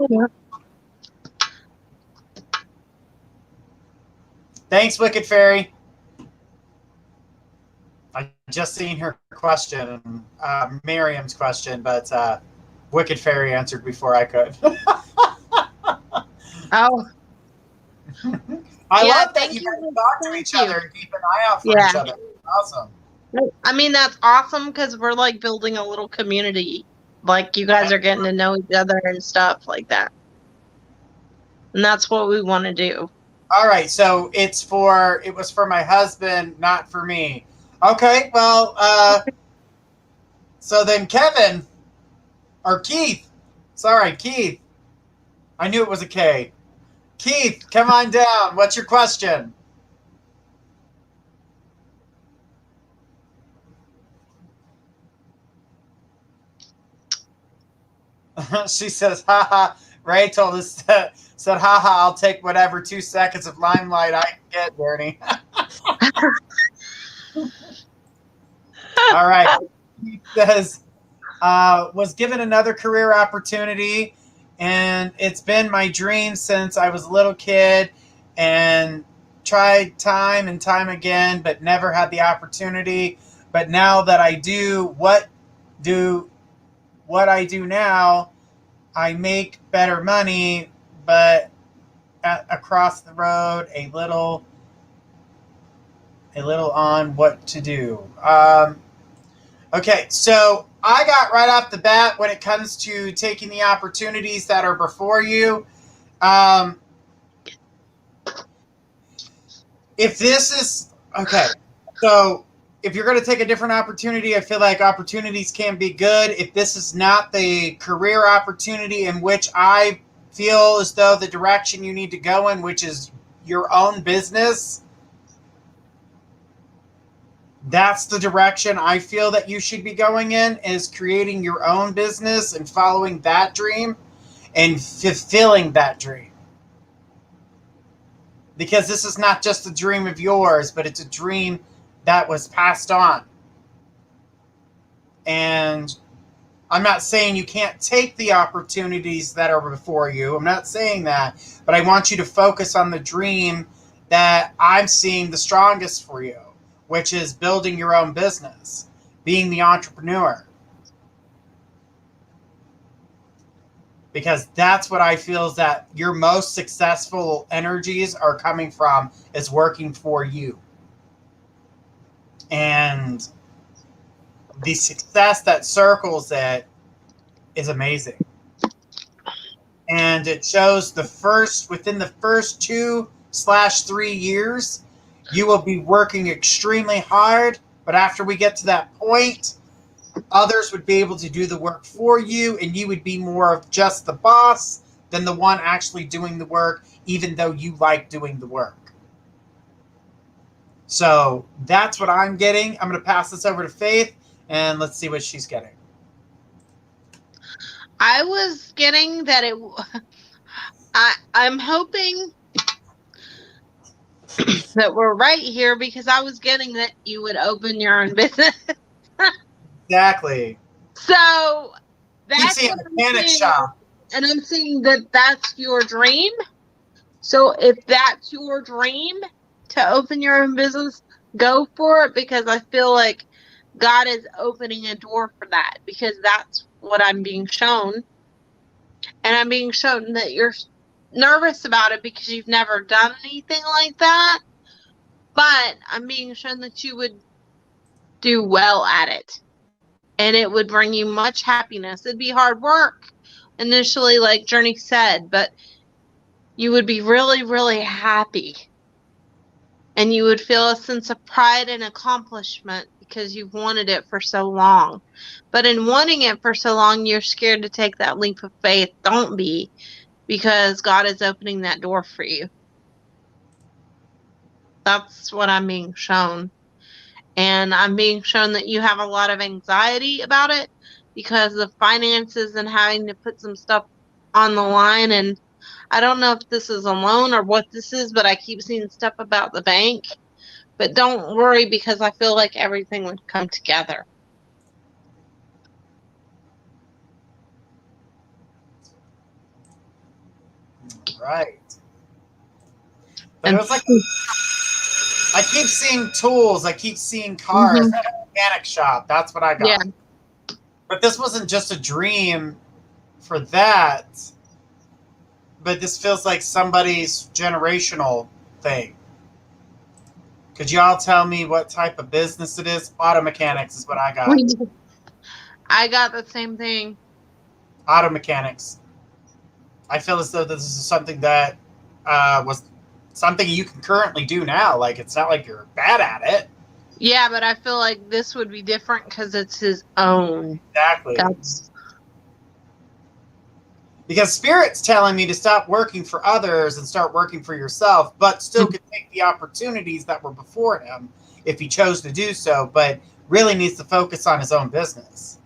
Thanks, Wicked Fairy. I just seen her question, Miriam's question, but Wicked Fairy answered before I could. Oh. I Yeah, love that thank you you. guys talk to each Thank other and keep an eye out for Yeah. each other. Awesome. I mean, that's awesome because we're like building a little community. Like you guys are getting to know each other and stuff like that. And that's what we want to do. All right, so it was for my husband, not for me. Okay, well, so then Kevin, or Keith, sorry, Keith. I knew it was a K. Keith, come on down. What's your question? She says, haha. Ray told us, said, haha, I'll take whatever 2 seconds of limelight I can get, Bernie. All right. He says, was given another career opportunity, and it's been my dream since I was a little kid, and tried time and time again, but never had the opportunity. But now that I do what I do now, I make better money, but across the road, a little on what to do. Okay, so I got right off the bat when it comes to taking the opportunities that are before you. If this is okay, so if you're going to take a different opportunity, I feel like opportunities can be good. If this is not the career opportunity in which I feel as though the direction you need to go in, which is your own business, that's the direction I feel that you should be going in, is creating your own business and following that dream and fulfilling that dream. Because this is not just a dream of yours, but it's a dream that was passed on. And I'm not saying you can't take the opportunities that are before you. I'm not saying that. But I want you to focus on the dream that I'm seeing the strongest for you, which is building your own business, being the entrepreneur. Because that's what I feel is that your most successful energies are coming from, is working for you. And the success that circles it is amazing. And it shows within the first 2/3 years, you will be working extremely hard. But after we get to that point, others would be able to do the work for you, and you would be more of just the boss than the one actually doing the work, even though you like doing the work. So that's what I'm getting. I'm going to pass this over to Faith, and let's see what she's getting. I was getting that I'm hoping that we're right here, because I was getting that you would open your own business. Exactly. So You that's see a what I'm mechanic seeing. shop. And I'm seeing that that's your dream. So if that's your dream to open your own business, go for it, because I feel like God is opening a door for that, because that's what I'm being shown. And I'm being shown that you're nervous about it because you've never done anything like that. But I'm being shown that you would do well at it. And it would bring you much happiness. It'd be hard work initially, like Journey said, but you would be really, really happy. And you would feel a sense of pride and accomplishment because you've wanted it for so long. But in wanting it for so long, you're scared to take that leap of faith. Don't be, because God is opening that door for you. That's what I'm being shown. And I'm being shown that you have a lot of anxiety about it because of finances and having to put some stuff on the line. And I don't know if this is a loan or what this is, but I keep seeing stuff about the bank. But don't worry, because I feel like everything would come together. right. But it was like, I keep seeing tools. I keep seeing cars at a mechanic shop. That's what I got. Yeah. But this wasn't just a dream for that. But this feels like somebody's generational thing. Could y'all tell me what type of business it is? Auto mechanics is what I got. I got the same thing. Auto mechanics. I feel as though this is something that was something you can currently do now. Like, it's not like you're bad at it. Yeah, but I feel like this would be different because it's his own. Exactly. Because Spirit's telling me to stop working for others and start working for yourself, but still could take the opportunities that were before him if he chose to do so, but really needs to focus on his own business.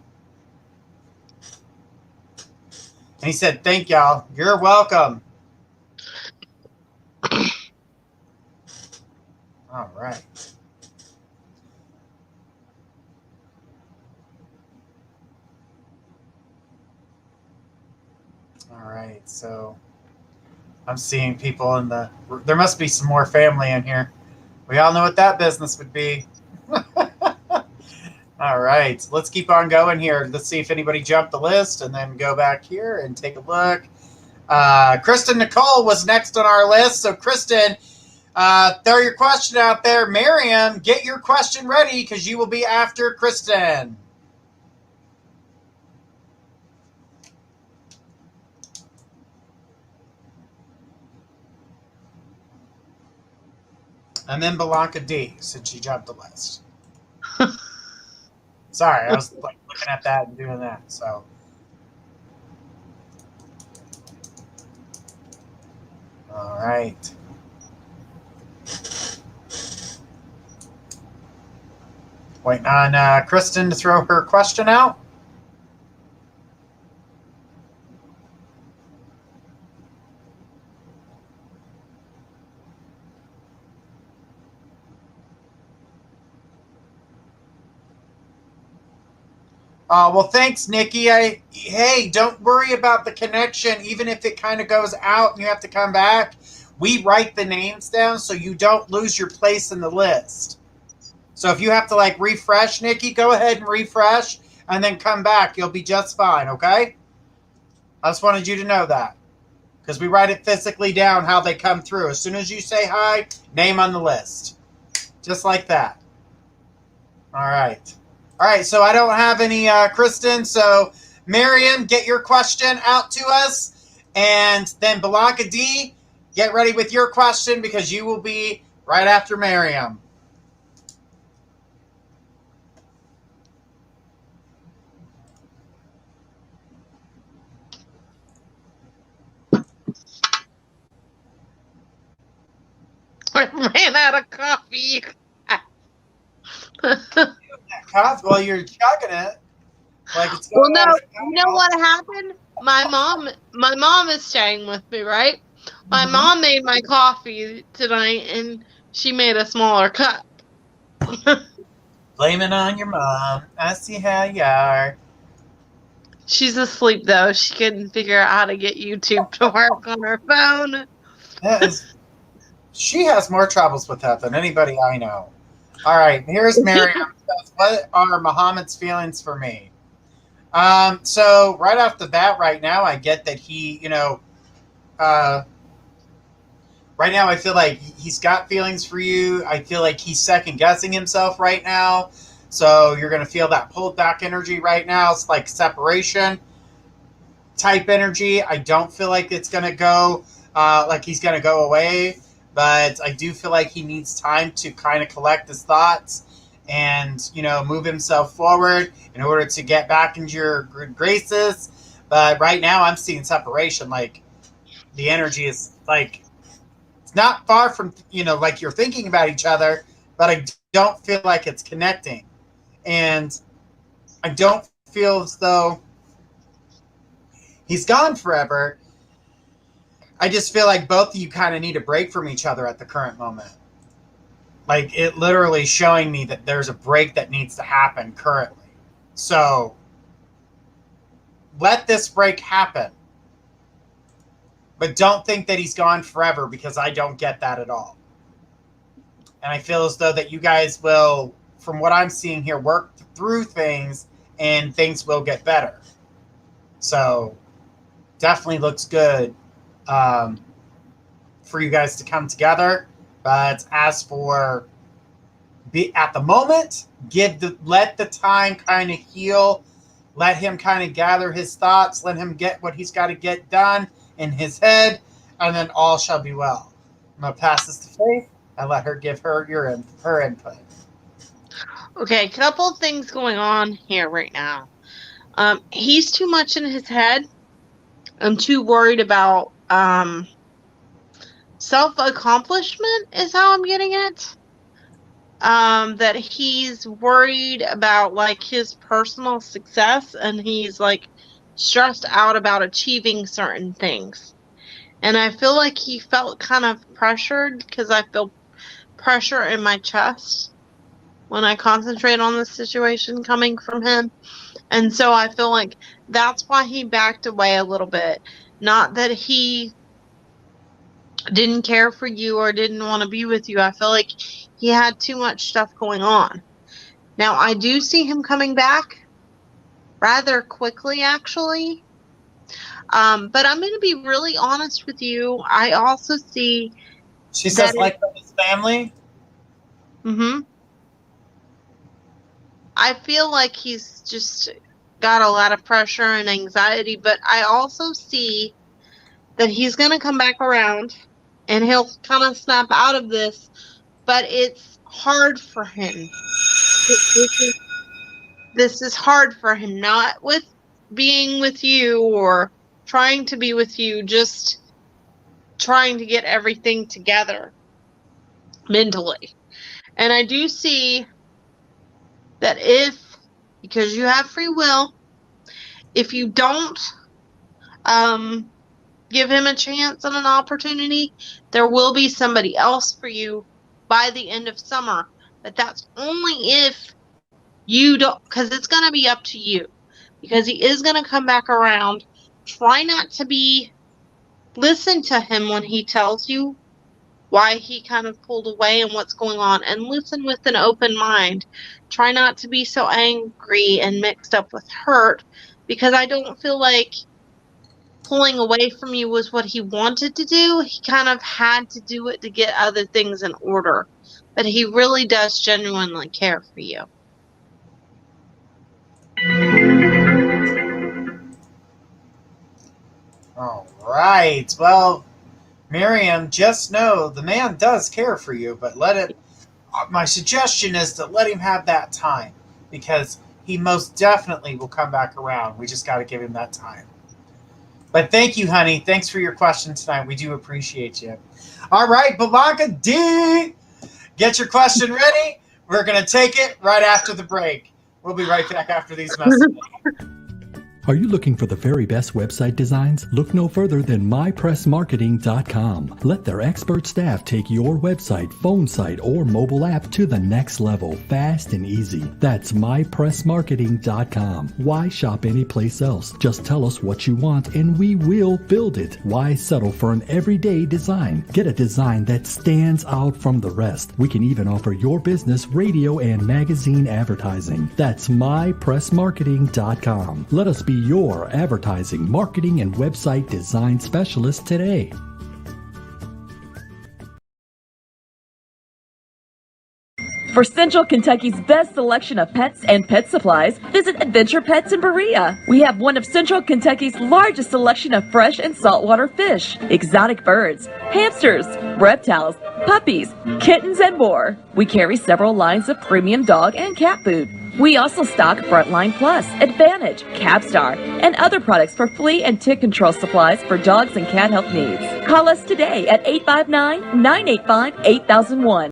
And he said, thank y'all. You're welcome. All right. All right, so I'm seeing people in the... There must be some more family in here. We all know what that business would be. All right, let's keep on going here. Let's see if anybody jumped the list and then go back here and take a look. Kristen Nicole was next on our list. So, Kristen, throw your question out there. Miriam, get your question ready because you will be after Kristen. And then Blanca D, since she jumped the list. Sorry, I was like looking at that and doing that. So, all right. Waiting on Kristen to throw her question out. Well, thanks, Nikki. Hey, don't worry about the connection, even if it kind of goes out and you have to come back. We write the names down so you don't lose your place in the list. So if you have to like refresh, Nikki, go ahead and refresh and then come back. You'll be just fine, okay? I just wanted you to know that because we write it physically down how they come through. As soon as you say hi, name on the list. Just like that. All right. All right, so I don't have any Kristen. So, Miriam, get your question out to us. And then Blanca D, get ready with your question because you will be right after Miriam. I ran out of coffee. Coffee while you're chugging it. Like it's Well, no, you know what happened? My mom is staying with me, right? My mom made my coffee tonight, and she made a smaller cup. Blame it on your mom. I see how you are. She's asleep, though. She couldn't figure out how to get YouTube to work on her phone. She has more troubles with that than anybody I know. All right, here's Miriam. What are Muhammad's feelings for me? So right off the bat, right now, I get that he, right now I feel like he's got feelings for you. I feel like he's second guessing himself right now. So you're going to feel that pulled back energy right now. It's like separation type energy. I don't feel like it's going to go like he's going to go away. But I do feel like he needs time to kind of collect his thoughts and, move himself forward in order to get back into your good graces. But right now I'm seeing separation. Like the energy is like, it's not far from, like you're thinking about each other, but I don't feel like it's connecting. And I don't feel as though he's gone forever. I just feel like both of you kind of need a break from each other at the current moment. Like it literally showing me that there's a break that needs to happen currently. So let this break happen. But don't think that he's gone forever, because I don't get that at all. And I feel as though that you guys will, from what I'm seeing here, work through things and things will get better. So definitely looks good for you guys to come together. But as for at the moment, let the time kind of heal. Let him kind of gather his thoughts. Let him get what he's got to get done in his head, and then all shall be well. I'm going to pass this to Faith and let her give her her input. Okay, couple things going on here right now. He's too much in his head. I'm too worried about self-accomplishment is how I'm getting it. That he's worried about like his personal success, and he's like stressed out about achieving certain things. And I feel like he felt kind of pressured, because I feel pressure in my chest when I concentrate on this situation coming from him. And so I feel like that's why he backed away a little bit. Not that he didn't care for you or didn't want to be with you. I feel like he had too much stuff going on. Now, I do see him coming back rather quickly, actually. But I'm going to be really honest with you. I also see... She says, like his family? Mm-hmm. I feel like he's just got a lot of pressure and anxiety, but I also see that he's going to come back around and he'll kind of snap out of this, but it's hard for him. This is hard for him, not with being with you or trying to be with you, just trying to get everything together mentally. And I do see that because you have free will, if you don't give him a chance and an opportunity, there will be somebody else for you by the end of summer. But that's only if you don't, because it's going to be up to you. Because he is going to come back around. Try not to listen to him when he tells you why he kind of pulled away and what's going on, and listen with an open mind. Try not to be so angry and mixed up with hurt, because I don't feel like pulling away from you was what he wanted to do. He kind of had to do it to get other things in order, but he really does genuinely care for you. All right. Well, Miriam, just know the man does care for you, but my suggestion is to let him have that time, because he most definitely will come back around. We just got to give him that time. But thank you, honey. Thanks for your question tonight. We do appreciate you. All right, Babanka D, get your question ready. We're going to take it right after the break. We'll be right back after these messages. Are you looking for the very best website designs? Look no further than mypressmarketing.com. Let their expert staff take your website, phone site, or mobile app to the next level, fast and easy. That's mypressmarketing.com. Why shop anyplace else? Just tell us what you want and we will build it. Why settle for an everyday design? Get a design that stands out from the rest. We can even offer your business radio and magazine advertising. That's mypressmarketing.com. Let us be your advertising, marketing, and website design specialist today. For Central Kentucky's best selection of pets and pet supplies, visit Adventure Pets in Berea. We have one of Central Kentucky's largest selection of fresh and saltwater fish, exotic birds, hamsters, reptiles, puppies, kittens, and more. We carry several lines of premium dog and cat food. We also stock Frontline Plus, Advantage, Capstar, and other products for flea and tick control supplies for dogs and cat health needs. Call us today at 859-985-8001.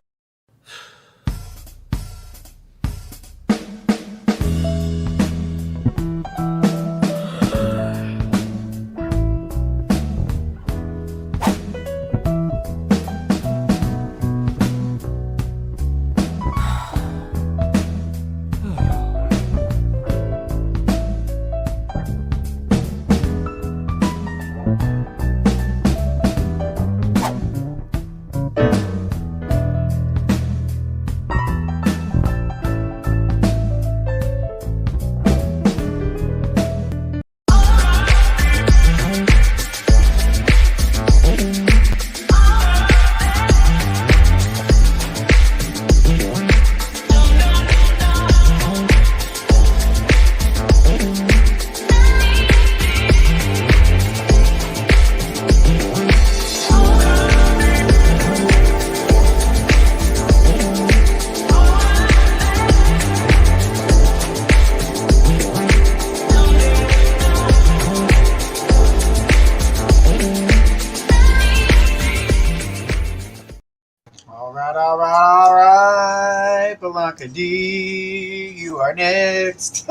Blanca D, you are next.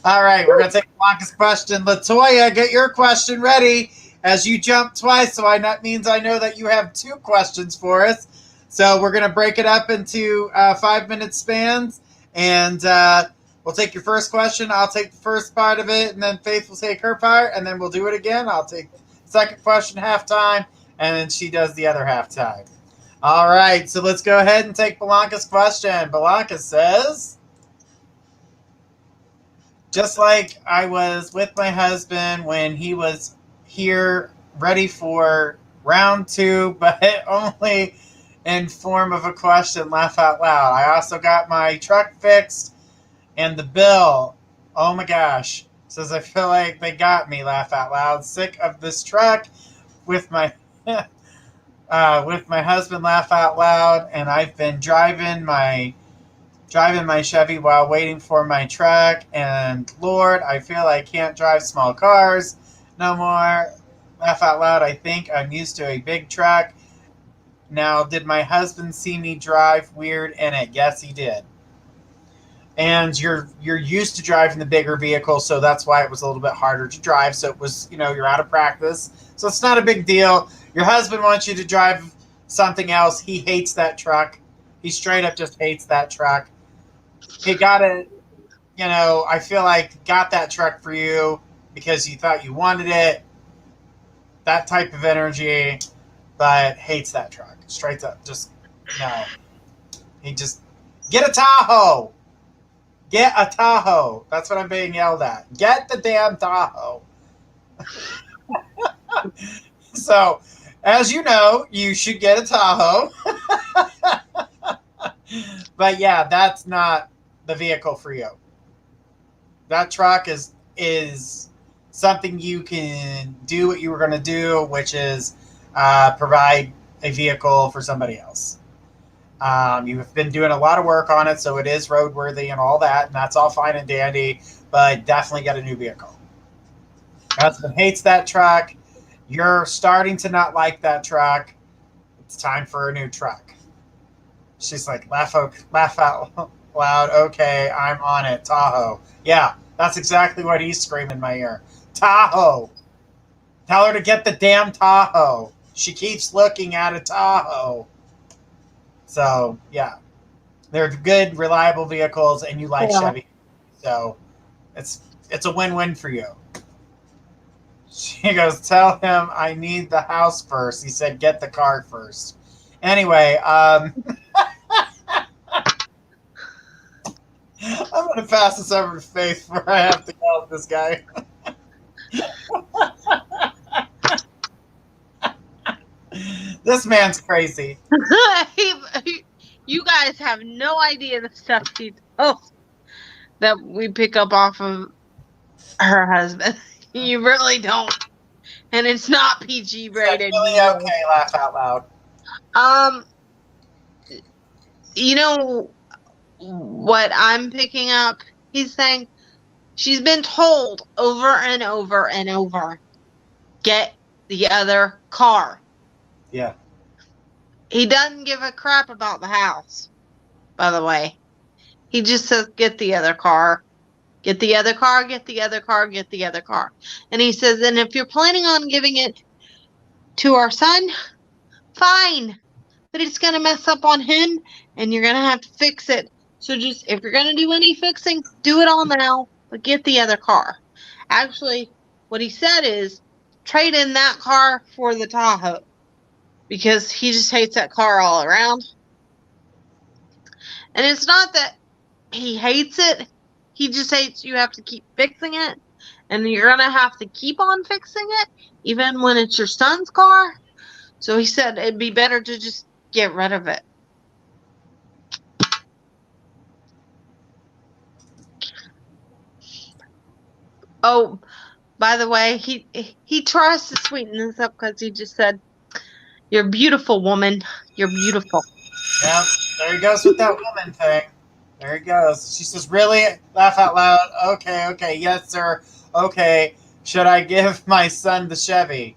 All right, we're going to take Blanca's question. Latoya, get your question ready as you jump twice, so that means I know that you have 2 questions for us. So we're going to break it up into 5-minute spans, and we'll take your first question. I'll take the first part of it, and then Faith will take her part, and then we'll do it again. I'll take the second question halftime, and then she does the other halftime. All right, so let's go ahead and take Blanca's question. Blanca says, just like I was with my husband when he was here ready for round 2, but only in form of a question, laugh out loud. I also got my truck fixed and the bill, oh my gosh, says I feel like they got me, laugh out loud. Sick of this truck with my husband, laugh out loud, and I've been driving my Chevy while waiting for my truck, and Lord, I feel I can't drive small cars no more. Laugh out loud, I think I'm used to a big truck. Now, did my husband see me drive weird in it? Yes, he did. And you're used to driving the bigger vehicle, so that's why it was a little bit harder to drive. So it was, you're out of practice. So it's not a big deal. Your husband wants you to drive something else. He hates that truck. He straight up just hates that truck. He got it, I feel like got that truck for you because you thought you wanted it. That type of energy, but hates that truck. Straight up, just, no. He just, get a Tahoe. Get a Tahoe. That's what I'm being yelled at. Get the damn Tahoe. So, as you know, you should get a Tahoe. But yeah, that's not the vehicle for you. That truck is something you can do what you were going to do, which is provide a vehicle for somebody else. You've been doing a lot of work on it, so it is roadworthy and all that, and that's all fine and dandy, but definitely get a new vehicle. Your husband hates that truck. You're starting to not like that truck. It's time for a new truck. She's like, laugh out loud. Okay, I'm on it. Tahoe. Yeah, that's exactly what he's screaming in my ear. Tahoe. Tell her to get the damn Tahoe. She keeps looking at a Tahoe. So, yeah. They're good, reliable vehicles, and you like Chevy. So, it's a win-win for you. She goes, tell him I need the house first. He said, get the car first. Anyway, I'm going to pass this over to Faith before I have to yell at this guy. This man's crazy. You guys have no idea the stuff that we pick up off of her husband. You really don't. And it's not PG rated. Really okay, laugh out loud. You know what I'm picking up? He's saying she's been told over and over and over, get the other car. Yeah. He doesn't give a crap about the house, by the way. He just says, get the other car. Get the other car, get the other car, get the other car. And he says, and if you're planning on giving it to our son, fine. But it's going to mess up on him, and you're going to have to fix it. So just, if you're going to do any fixing, do it all now, but get the other car. Actually, what he said is, trade in that car for the Tahoe. Because he just hates that car all around. And it's not that he hates it. He just hates you have to keep fixing it. And you're going to have to keep on fixing it. Even when it's your son's car. So he said it'd be better to just get rid of it. Oh, by the way, he tries to sweeten this up because he just said, you're beautiful, woman. You're beautiful. Yep, there he goes with that woman thing. There he goes. She says, really? Laugh out loud. Okay. Yes, sir. Okay. Should I give my son the Chevy?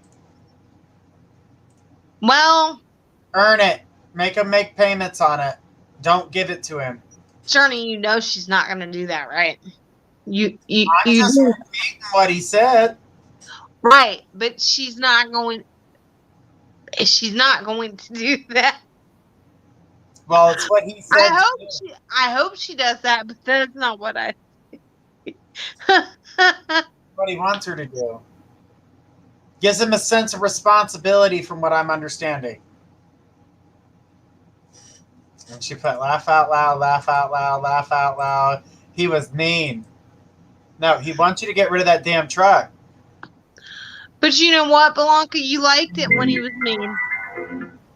Well. Earn it. Make him make payments on it. Don't give it to him. Journey, you know she's not going to do that, right? You I'm just repeating what he said. Right, but she's not going to do that. Well, it's what he said. I hope she does that, but that's not what I What he wants her to do. Gives him a sense of responsibility from what I'm understanding. And she put laugh out loud, laugh out loud, laugh out loud. He was mean. No, he wants you to get rid of that damn truck. But you know what, Blanca? You liked it when he was mean.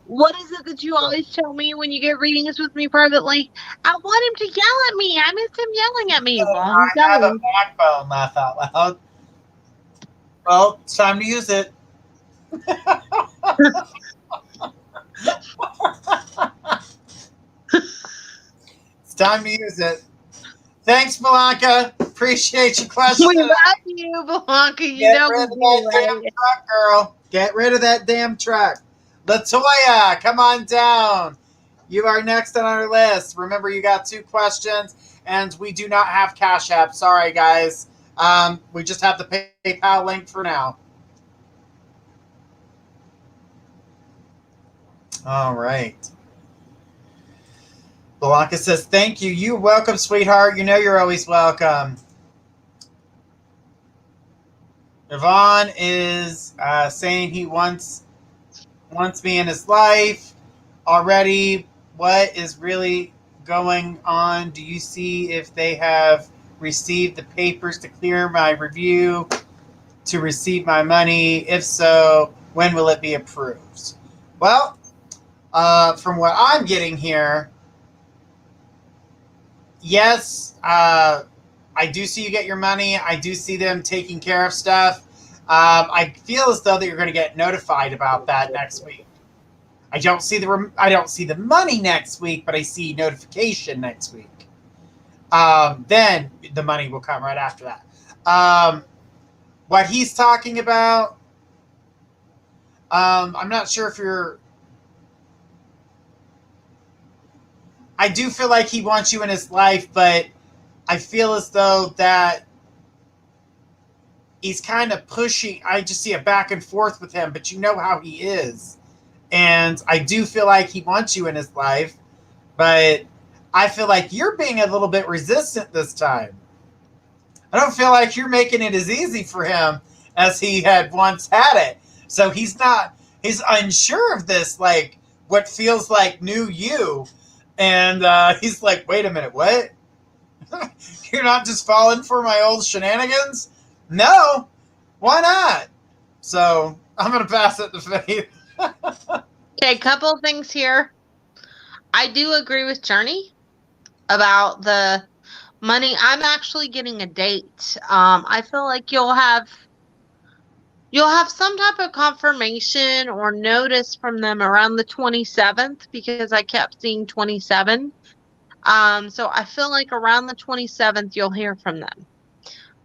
What is it that you always tell me when you get readings with me privately? I want him to yell at me. I miss him yelling at me. Well, I have a backbone, laugh out loud. Well, it's time to use it. It's time to use it. Thanks, Blanca. Appreciate your question. We love you, Blanca. You Get know rid of we that do, damn right? truck, girl. Get rid of that damn truck. Latoya, come on down. You are next on our list. Remember, you got 2 questions, and we do not have Cash App. Sorry, guys. We just have the PayPal link for now. All right. Blanca says, thank you. You're welcome, sweetheart. You know you're always welcome. Yvonne is saying he wants me in his life already. What is really going on? Do you see if they have received the papers to clear my review to receive my money? If so, when will it be approved? Well, from what I'm getting here, yes, I do see you get your money. I do see them taking care of stuff. I feel as though that you're going to get notified about that next week. I don't see the money next week, but I see notification next week. Then the money will come right after that. What he's talking about, I'm not sure if you're. I do feel like he wants you in his life, but I feel as though that he's kind of pushing. I just see a back and forth with him, but you know how he is. And I do feel like he wants you in his life, but I feel like you're being a little bit resistant this time. I don't feel like you're making it as easy for him as he had once had it. So he's unsure of this, like what feels like new you. And he's like, wait a minute, what? You're not just falling for my old shenanigans? No, why not? So I'm going to pass it to Faith. Okay, a couple of things here. I do agree with Journey about the money. I'm actually getting a date. I feel like you'll have some type of confirmation or notice from them around the 27th, because I kept seeing 27. So I feel like around the 27th you'll hear from them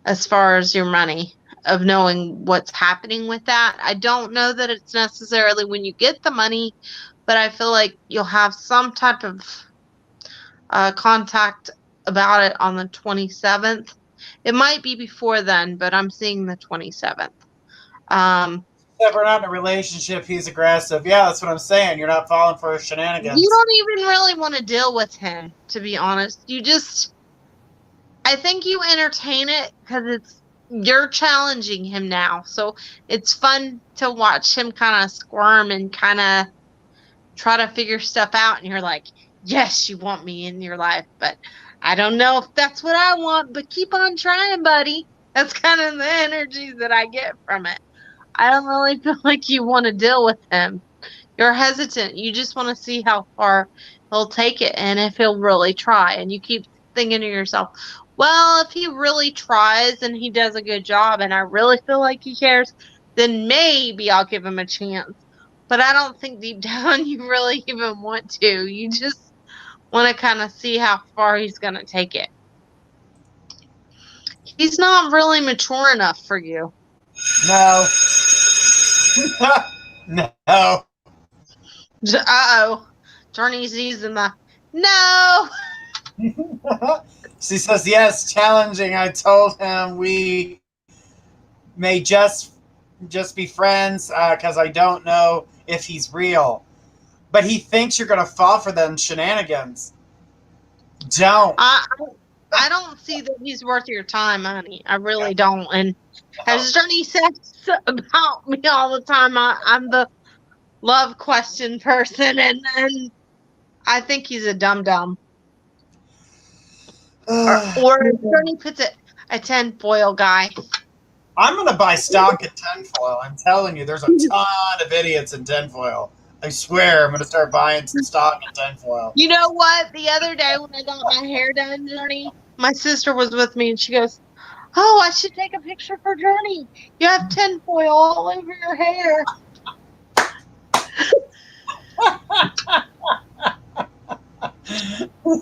as far as your money, of knowing what's happening with that. I don't know that it's necessarily when you get the money, but I feel like you'll have some type of contact about it on the 27th. It might be before then, but I'm seeing the 27th. If we're not in a relationship, he's aggressive. Yeah, that's what I'm saying. You're not falling for his shenanigans. You don't even really want to deal with him, to be honest. I think you entertain it because you're challenging him now. So it's fun to watch him kind of squirm and kind of try to figure stuff out. And you're like, yes, you want me in your life, but I don't know if that's what I want, but keep on trying, buddy. That's kind of the energy that I get from it. I don't really feel like you want to deal with him. You're hesitant. You just want to see how far he'll take it and if he'll really try. And you keep thinking to yourself, well, if he really tries and he does a good job and I really feel like he cares, then maybe I'll give him a chance. But I don't think deep down you really even want to. You just want to kind of see how far he's going to take it. He's not really mature enough for you. No. No. Uh-oh. Journey's using the no. She says, yes, challenging. I told him we may just be friends because I don't know if he's real. But he thinks you're going to fall for them shenanigans. Don't. I don't see that he's worth your time, honey. I really don't. And as Journey says about me all the time, I'm the love question person, and I think he's a dum-dum. Or Journey puts it, a tinfoil guy. I'm going to buy stock in tinfoil. I'm telling you, there's a ton of idiots in tinfoil. I swear I'm going to start buying some stock in tinfoil. You know what? The other day when I got my hair done, Journey, my sister was with me, and she goes, oh, I should take a picture for Journey. You have tinfoil all over your hair.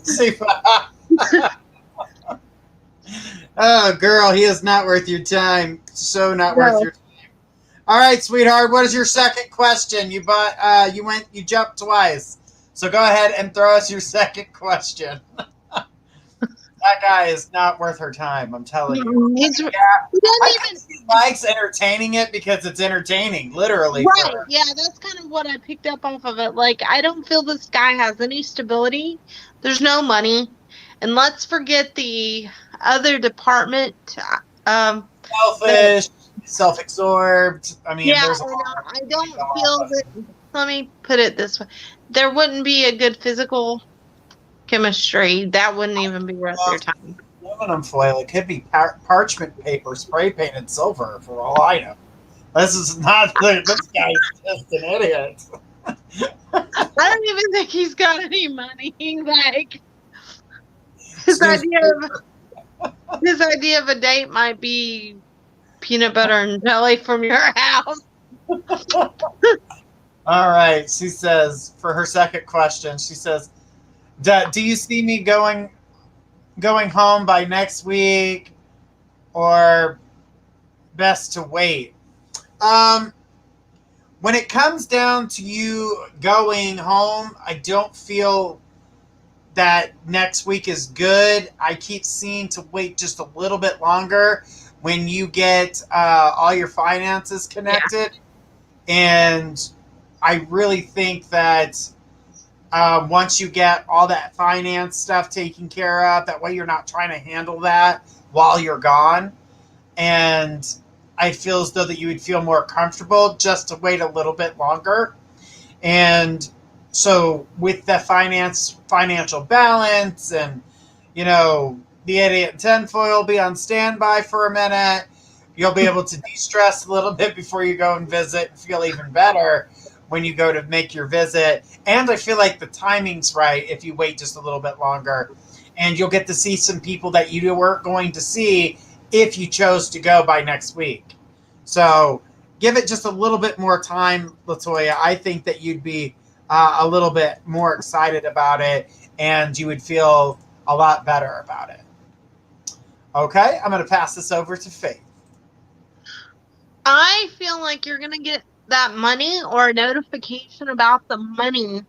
See, oh, girl, he is not worth your time. So not worth your time. All right, sweetheart. What is your second question? You jumped twice. So go ahead and throw us your second question. That guy is not worth her time. I'm telling you. He likes entertaining it because it's entertaining, literally. Right. Yeah, that's kind of what I picked up off of it. Like, I don't feel this guy has any stability. There's no money. And let's forget the other department. Selfish, self-absorbed. I mean, yeah, I don't feel that. Let me put it this way. There wouldn't be a good physical chemistry. That wouldn't even be worth your time. Aluminum foil. It could be parchment paper spray painted silver, for all I know. This is not. This guy's just an idiot. I don't even think he's got any money. Like his idea of a date might be peanut butter and jelly from your house. All right. She says, for her second question, she says, do you see me going home by next week, or best to wait? When it comes down to you going home, I don't feel that next week is good. I keep seeing to wait just a little bit longer when you get all your finances connected. Yeah. And I really think that once you get all that finance stuff taken care of, that way you're not trying to handle that while you're gone. And I feel as though that you would feel more comfortable just to wait a little bit longer. And so with the financial balance and, the idiot and tinfoil be on standby for a minute, you'll be able to de-stress a little bit before you go and visit and feel even better when you go to make your visit. And I feel like the timing's right if you wait just a little bit longer. And you'll get to see some people that you weren't going to see if you chose to go by next week. So give it just a little bit more time, LaToya. I think that you'd be a little bit more excited about it, and you would feel a lot better about it. Okay, I'm going to pass this over to Faith. I feel like you're going to get that money or a notification about the money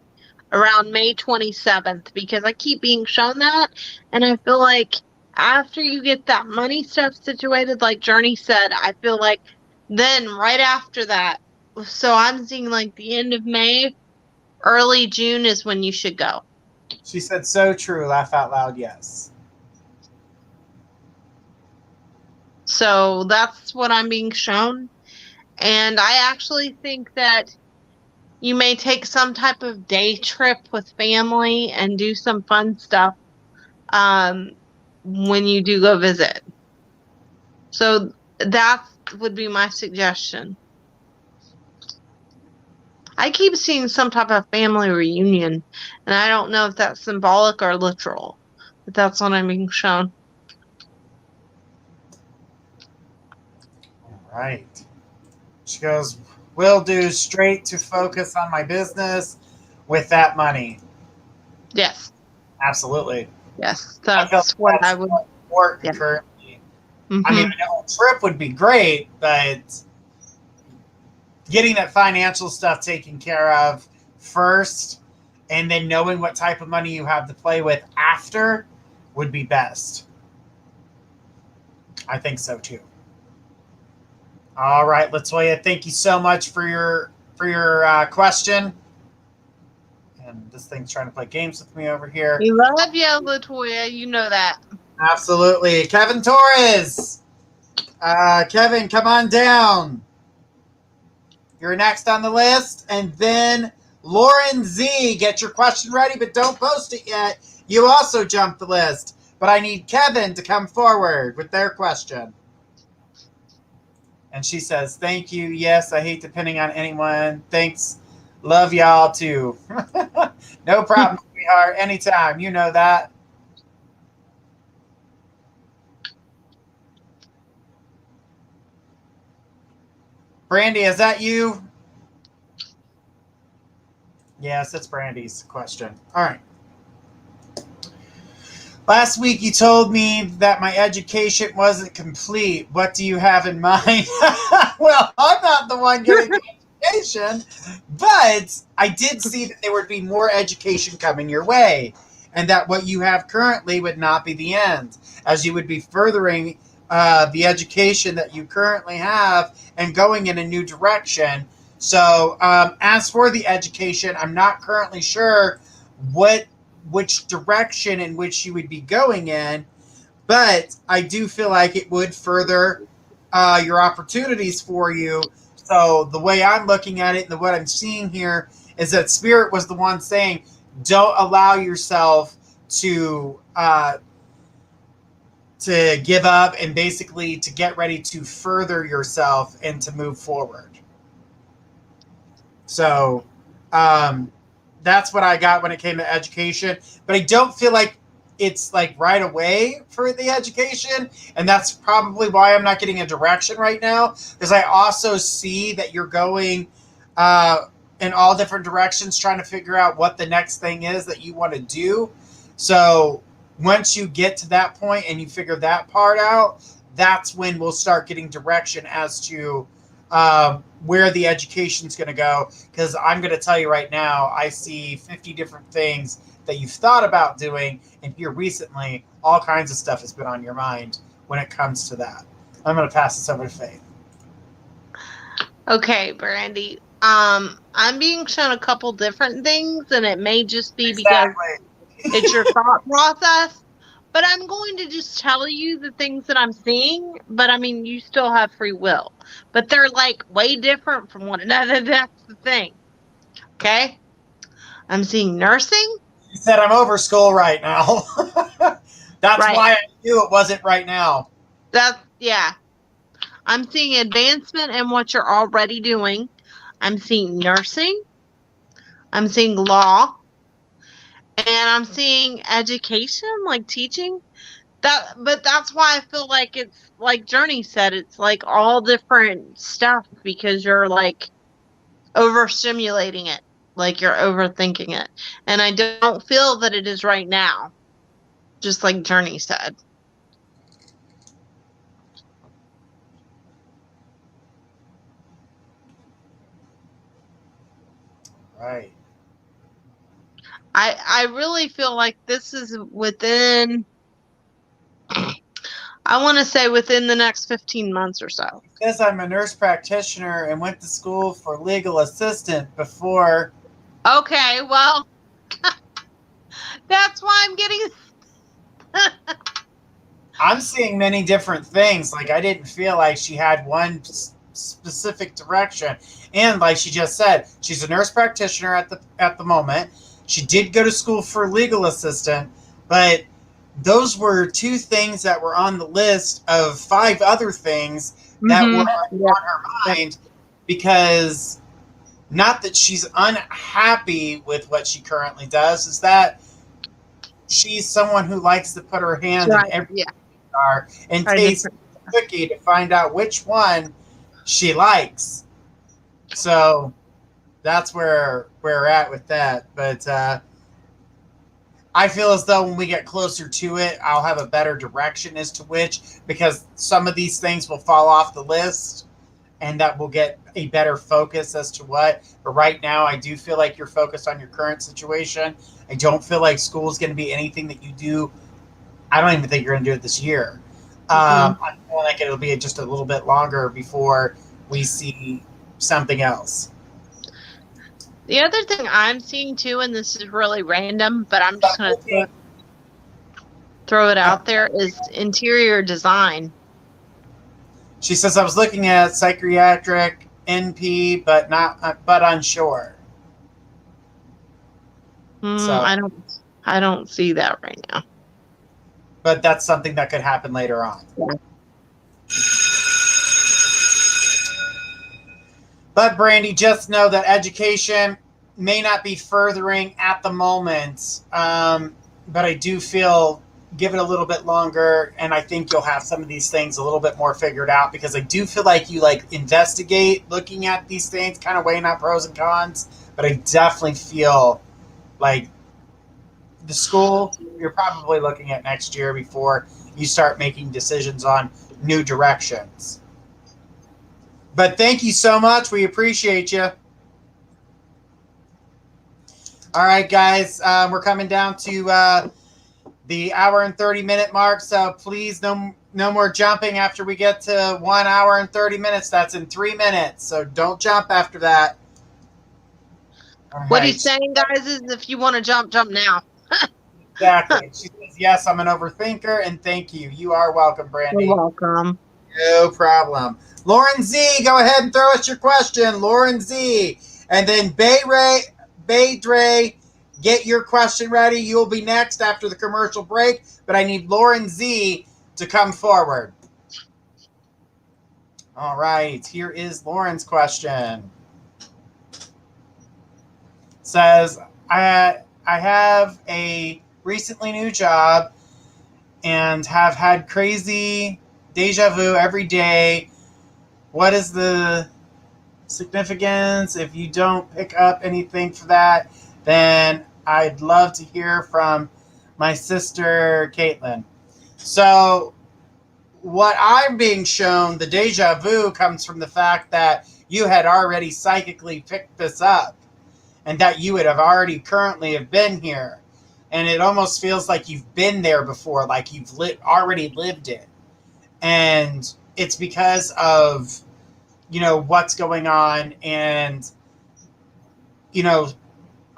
around May 27th, because I keep being shown that, and I feel like after you get that money stuff situated, like Journey said, I feel like then right after that, so I'm seeing like the end of May, early June is when you should go. She said, so true. Laugh out loud. Yes. So that's what I'm being shown. And I actually think that you may take some type of day trip with family and do some fun stuff when you do go visit. So that would be my suggestion. I keep seeing some type of family reunion, and I don't know if that's symbolic or literal, but that's what I'm being shown. All right. She goes, will do, straight to focus on my business with that money. Yes. Absolutely. Yes, that's what I would work currently. Mm-hmm. I mean, a trip would be great, but getting that financial stuff taken care of first and then knowing what type of money you have to play with after would be best. I think so too. All right, Latoya, thank you so much for your question. And this thing's trying to play games with me over here. We love you, Latoya. You know that. Absolutely. Kevin Torres. Kevin, come on down. You're next on the list. And then Lauren Z, get your question ready, but don't post it yet. You also jumped the list. But I need Kevin to come forward with their question. And she says, thank you. Yes, I hate depending on anyone. Thanks. Love y'all too. No problem, sweetheart. Anytime. You know that. Brandy, is that you? Yes, it's Brandy's question. All right. Last week you told me that my education wasn't complete. What do you have in mind? Well, I'm not the one getting the education, but I did see that there would be more education coming your way, and that what you have currently would not be the end, as you would be furthering the education that you currently have and going in a new direction. So as for the education, I'm not currently sure which direction in which you would be going in, but I do feel like it would further your opportunities for you. So the way I'm looking at it and what I'm seeing here is that Spirit was the one saying, don't allow yourself to give up, and basically to get ready to further yourself and to move forward. So that's what I got when it came to education. But I don't feel like it's like right away for the education. And that's probably why I'm not getting a direction right now. Because I also see that you're going in all different directions, trying to figure out what the next thing is that you want to do. So once you get to that point and you figure that part out, that's when we'll start getting direction as to where the education's going to go. Because I'm going to tell you right now, I see 50 different things that you've thought about doing, and here recently, all kinds of stuff has been on your mind when it comes to that. I'm going to pass this over to Faith. Okay, Brandy. I'm being shown a couple different things, and it may just be because it's your thought process. But I'm going to just tell you the things that I'm seeing. But I mean, you still have free will. But they're like way different from one another. That's the thing. Okay? I'm seeing nursing. You said I'm over school right now. That's Right. why I knew it wasn't right now. Yeah. I'm seeing advancement in what you're already doing. I'm seeing nursing. I'm seeing law. And I'm seeing education, like teaching. But that's why I feel like it's like Journey said, it's like all different stuff because you're like overstimulating it, like you're overthinking it. And I don't feel that it is right now, just like Journey said. Right. I really feel like this is within, I want to say within the next 15 months or so. Because I'm a nurse practitioner and went to school for legal assistant before. Okay, well, that's why I'm getting... I'm seeing many different things. Like, I didn't feel like she had one specific direction. And like she just said, she's a nurse practitioner at the moment. She did go to school for legal assistant, but those were 2 things that were on the list of 5 other things that were on her mind, because not that she's unhappy with what she currently does, is that she's someone who likes to put her hand in every jar and taste the cookie to find out which one she likes. So that's where we're at with that. But I feel as though when we get closer to it, I'll have a better direction as to which, because some of these things will fall off the list and that we'll get a better focus as to what. But right now, I do feel like you're focused on your current situation. I don't feel like school is going to be anything that you do. I don't even think you're going to do it this year. I feel like it'll be just a little bit longer before we see something else. The other thing I'm seeing too, and this is really random, but I'm just going to throw it out there, is interior design. She says, I was looking at psychiatric NP, but unsure. So, I don't see that right now. But that's something that could happen later on. Yeah. But Brandy, just know that education may not be furthering at the moment. But I do feel give it a little bit longer, and I think you'll have some of these things a little bit more figured out, because I do feel like you investigate looking at these things, kind of weighing out pros and cons. But I definitely feel like the school, you're probably looking at next year before you start making decisions on new directions. But thank you so much. We appreciate you. All right, guys. We're coming down to the hour and 30-minute mark. So please, no more jumping after we get to 1 hour and 30 minutes. That's in 3 minutes. So don't jump after that. What he's saying, guys, is if you want to jump now. Exactly. She says, yes, I'm an overthinker, and thank you. You are welcome, Brandy. You're welcome. No problem. Lauren Z, go ahead and throw us your question. Lauren Z. And then Bay Dre, get your question ready. You'll be next after the commercial break, but I need Lauren Z to come forward. All right, here is Lauren's question. Says, I have a recently new job and have had crazy deja vu every day. What is the significance? If you don't pick up anything for that, then I'd love to hear from my sister, Caitlin. So what I'm being shown, the deja vu comes from the fact that you had already psychically picked this up and that you would have already currently have been here. And it almost feels like you've been there before, like you've already lived it. And it's because of, what's going on. And,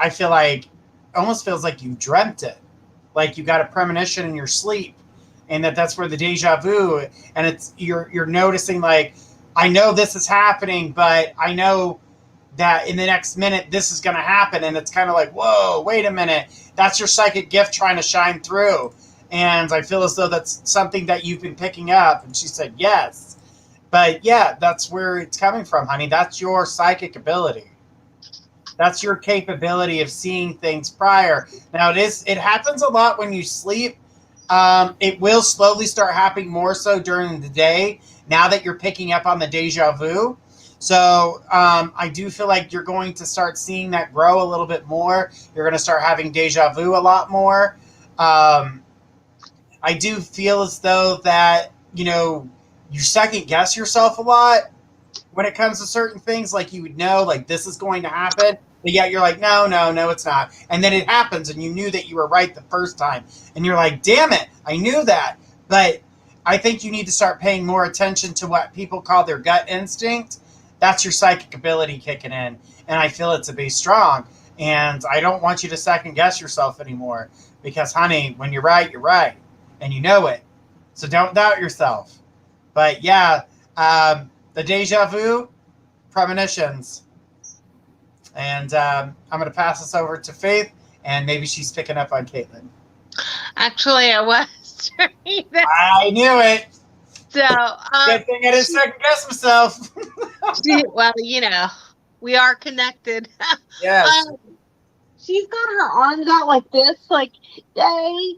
I feel like, almost feels like you dreamt it. Like you got a premonition in your sleep. And that's where the deja vu, and it's, you're noticing like, I know this is happening, but I know that in the next minute, this is going to happen. And it's kind of like, whoa, wait a minute. That's your psychic gift trying to shine through. And I feel as though that's something that you've been picking up. And she said, yes. But yeah, that's where it's coming from, honey. That's your psychic ability. That's your capability of seeing things prior. Now, it happens a lot when you sleep. It will slowly start happening more so during the day now that you're picking up on the deja vu. So I do feel like you're going to start seeing that grow a little bit more. You're going to start having deja vu a lot more. I do feel as though that, you second guess yourself a lot when it comes to certain things. Like you would know, like this is going to happen. But yet you're like, no, it's not. And then it happens and you knew that you were right the first time. And you're like, damn it, I knew that. But I think you need to start paying more attention to what people call their gut instinct. That's your psychic ability kicking in. And I feel it to be strong. And I don't want you to second guess yourself anymore. Because, honey, when you're right, you're right. And you know it. So don't doubt yourself. But, yeah, the deja vu, premonitions. And I'm going to pass this over to Faith. And maybe she's picking up on Caitlin. Actually, I was. I knew it. So, good thing I didn't second guess myself. Well, we are connected. Yes. She's got her arms out like this, like, yay,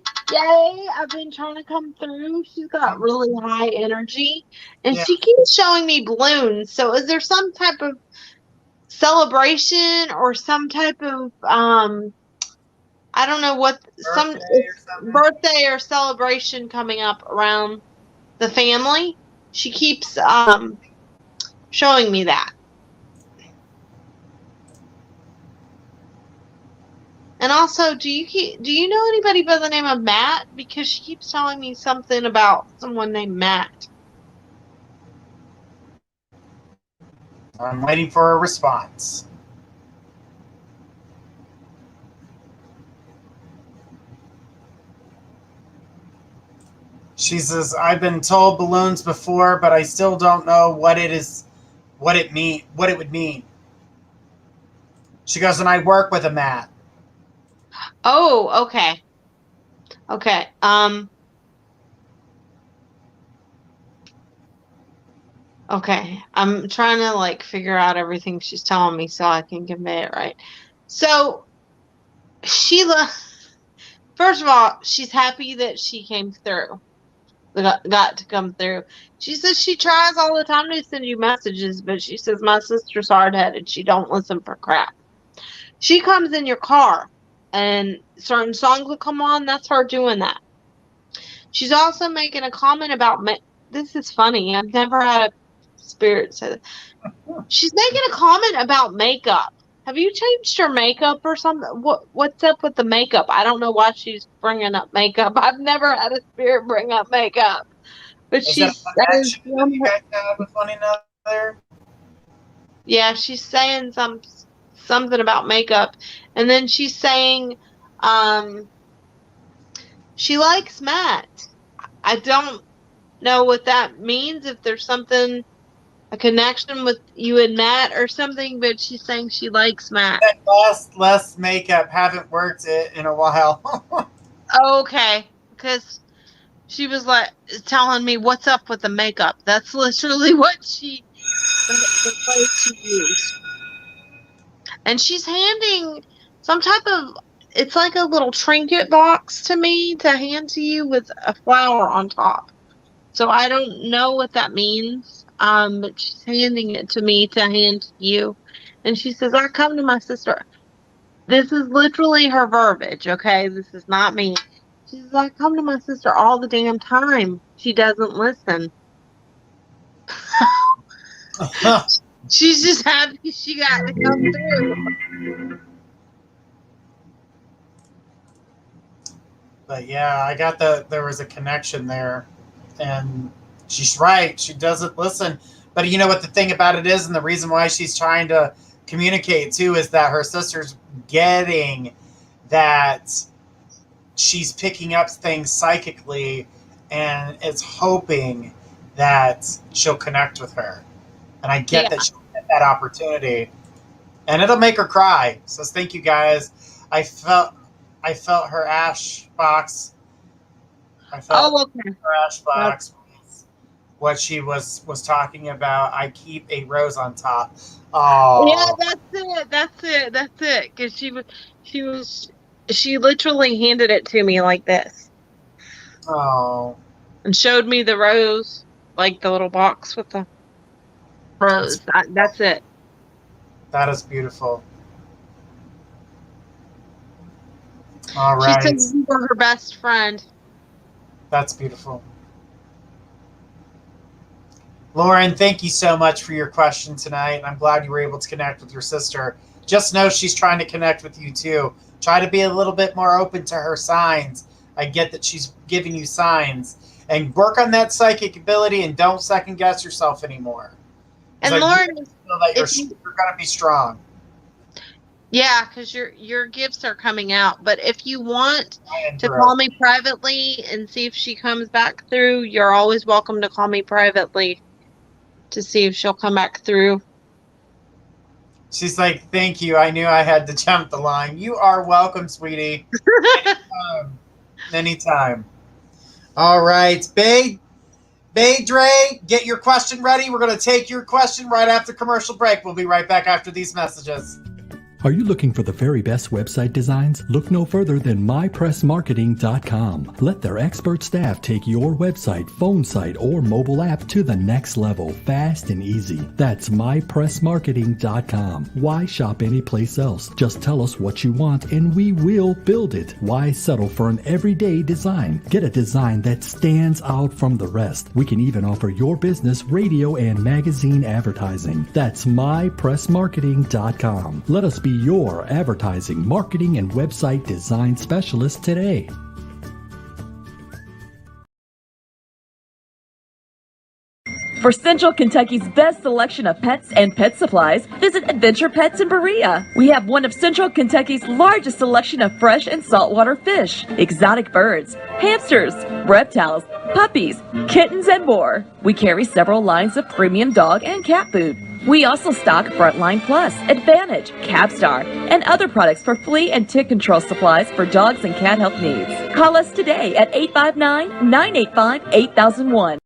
I've been trying to come through. She's got really high energy, and she keeps showing me balloons. So is there some type of celebration or some type of, I don't know what, birthday or celebration coming up around the family? She keeps showing me that. And also, do you know anybody by the name of Matt? Because she keeps telling me something about someone named Matt. I'm waiting for a response. She says, I've been told balloons before, but I still don't know what it would mean. She goes, and I work with a Matt. Oh, okay. Okay. Okay. I'm trying to like figure out everything she's telling me so I can convey it right. So Sheila, first of all, she's happy that she came through. Got to come through. She says she tries all the time to send you messages, but she says my sister's hard-headed. She don't listen for crap. She comes in your car, and certain songs will come on. That's her doing that. She's also making a comment about this is funny. I've never had a spirit say that. She's making a comment about makeup. Have you changed your makeup or something? What's up with the makeup? I don't know why she's bringing up makeup. I've never had a spirit bring up makeup. But Is she's that a saying connection that you guys have with one another? yeah, she's saying something about makeup. And then she's saying she likes Matt. I don't know what that means, if there's something, a connection with you and Matt or something, but she's saying she likes Matt. Less makeup. Haven't worked it in a while. Okay, because she was like telling me what's up with the makeup. That's literally what the phrase she used. And she's handing some type of, it's like a little trinket box to me to hand to you with a flower on top. So I don't know what that means. But she's handing it to me to hand to you. And she says, I come to my sister. This is literally her verbiage, okay? This is not me. She says, I come to my sister all the damn time. She doesn't listen. She's just happy she got to come through. But yeah, I got there was a connection there. And she's right. She doesn't listen. But you know what the thing about it is, and the reason why she's trying to communicate too, is that her sister's getting that she's picking up things psychically and is hoping that she'll connect with her. And I get that she'll get that opportunity. And it'll make her cry. So thank you guys. I felt her ash box. I felt her ash box. What she was talking about. I keep a rose on top. Oh, yeah, that's it. Because she literally handed it to me like this. Oh, and showed me the rose, like the little box with the rose. That's it. That is beautiful. All right. She said you were her best friend. That's beautiful. Lauren, thank you so much for your question tonight. I'm glad you were able to connect with your sister. Just know she's trying to connect with you too. Try to be a little bit more open to her signs. I get that she's giving you signs. And work on that psychic ability and don't second guess yourself anymore. And Lauren, feel that you're going to be strong. Yeah, because your gifts are coming out. But if you want to call me privately and see if she comes back through, you're always welcome to call me privately to see if she'll come back through. She's like, thank you. I knew I had to jump the line. You are welcome, sweetie. Anytime. All right. Dre, get your question ready. We're going to take your question right after commercial break. We'll be right back after these messages. Are you looking for the very best website designs? Look no further than mypressmarketing.com. Let their expert staff take your website, phone site, or mobile app to the next level, fast and easy. That's mypressmarketing.com. Why shop anyplace else? Just tell us what you want and we will build it. Why settle for an everyday design? Get a design that stands out from the rest. We can even offer your business radio and magazine advertising. That's mypressmarketing.com. Let us be your advertising, marketing, and website design specialist today. For Central Kentucky's best selection of pets and pet supplies, visit Adventure Pets in Berea. We have one of Central Kentucky's largest selection of fresh and saltwater fish, exotic birds, hamsters, reptiles, puppies, kittens, and more. We carry several lines of premium dog and cat food. We also stock Frontline Plus, Advantage, Capstar, and other products for flea and tick control supplies for dogs and cat health needs. Call us today at 859-985-8001.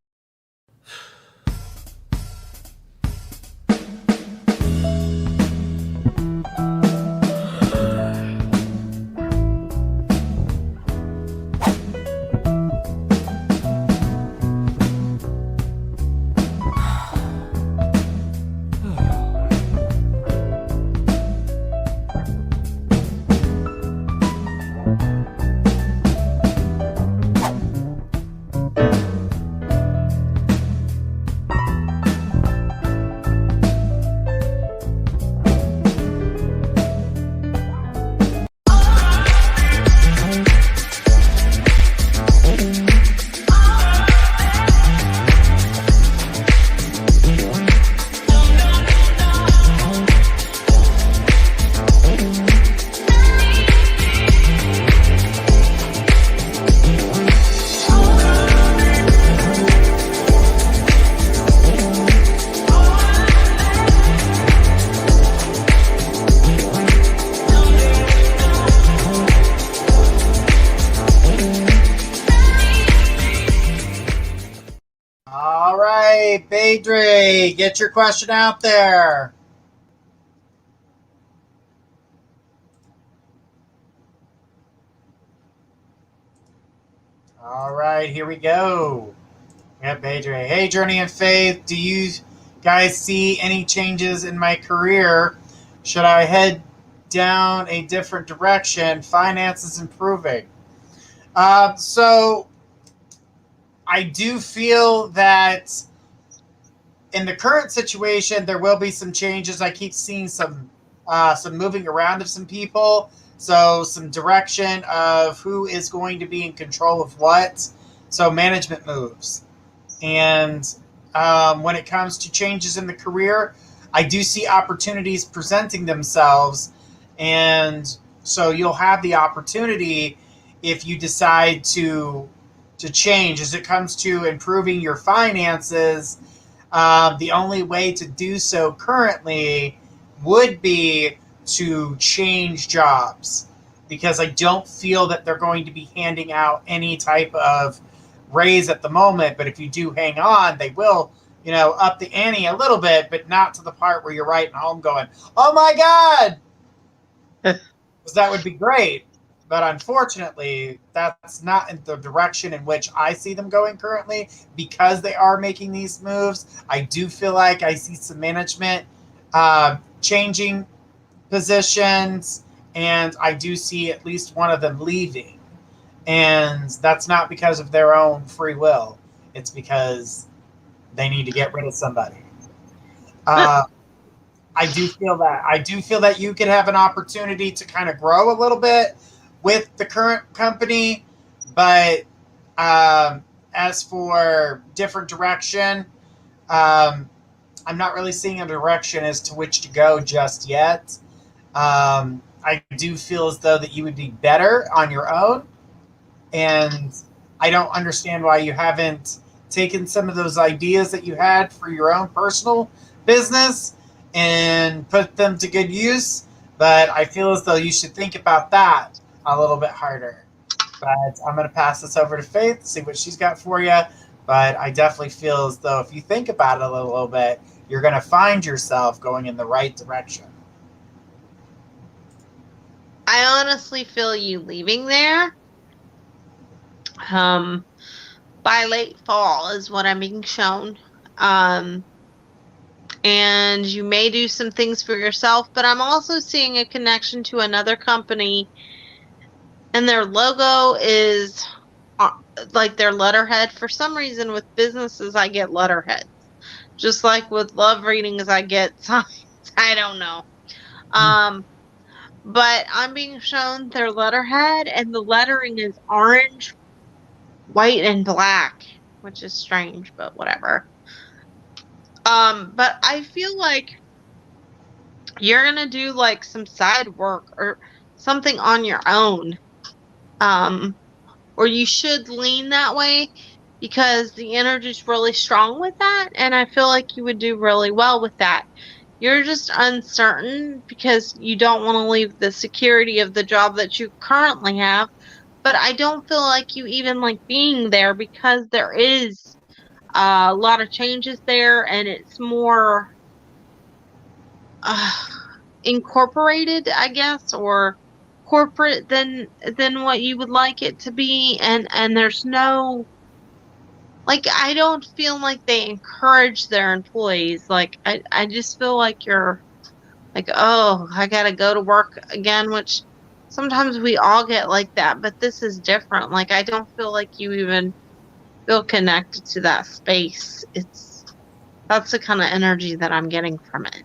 Badre, get your question out there. All right, here we go. Yeah, Badre. Hey, Journey and Faith, do you guys see any changes in my career? Should I head down a different direction? Finances improving. So I do feel that in the current situation, there will be some changes. I keep seeing some moving around of some people. So some direction of who is going to be in control of what. So management moves. And when it comes to changes in the career, I do see opportunities presenting themselves. And so you'll have the opportunity if you decide to change. As it comes to improving your finances, the only way to do so currently would be to change jobs, because I don't feel that they're going to be handing out any type of raise at the moment. But if you do hang on, they will, up the ante a little bit, but not to the part where you're writing home going, oh my God, because that would be great. But unfortunately, that's not in the direction in which I see them going currently, because they are making these moves. I do feel like I see some management changing positions, and I do see at least one of them leaving. And that's not because of their own free will. It's because they need to get rid of somebody. I do feel that you could have an opportunity to kind of grow a little bit with the current company, but as for different direction, I'm not really seeing a direction as to which to go just yet. I do feel as though that you would be better on your own, and I don't understand why you haven't taken some of those ideas that you had for your own personal business and put them to good use. But I feel as though you should think about that a little bit harder. But I'm going to pass this over to Faith, see what she's got for you. But I definitely feel as though if you think about it a little bit, you're going to find yourself going in the right direction. I honestly feel you leaving there. By late fall is what I'm being shown. And you may do some things for yourself, but I'm also seeing a connection to another company, and their logo is like their letterhead. For some reason, with businesses, I get letterheads. Just like with love readings, I get signs. I don't know. But I'm being shown their letterhead, and the lettering is orange, white, and black, which is strange, but whatever. But I feel like you're gonna do like some side work or something on your own. Or you should lean that way because the energy's really strong with that, and I feel like you would do really well with that. You're just uncertain because you don't want to leave the security of the job that you currently have, but I don't feel like you even like being there because there is a lot of changes there, and it's more incorporated, I guess, or corporate than what you would like it to be, and there's no, like, I don't feel like they encourage their employees. Like, I just feel like you're like, oh, I gotta go to work again, which sometimes we all get like that, but this is different. Like, I don't feel like you even feel connected to that space. That's the kind of energy that I'm getting from it.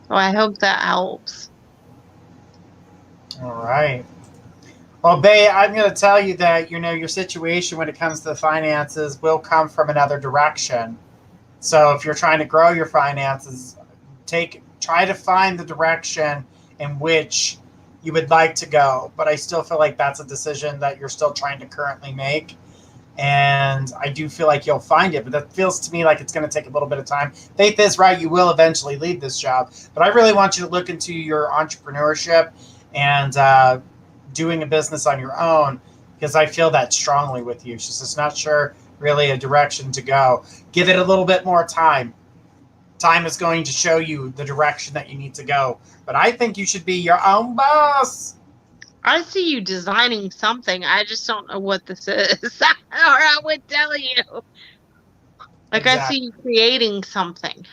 So I hope that helps. All right. Well, Bay, I'm going to tell you that, your situation when it comes to the finances will come from another direction. So if you're trying to grow your finances, try to find the direction in which you would like to go. But I still feel like that's a decision that you're still trying to currently make. And I do feel like you'll find it, but that feels to me like it's going to take a little bit of time. Faith is right. You will eventually leave this job. But I really want you to look into your entrepreneurship and doing a business on your own, because I feel that strongly with you. She's just not sure really a direction to go. Give it a little bit more time. Time is going to show you the direction that you need to go. But I think you should be your own boss. I see you designing something. I just don't know what this is. Or I would tell you. Like, exactly. I see you creating something.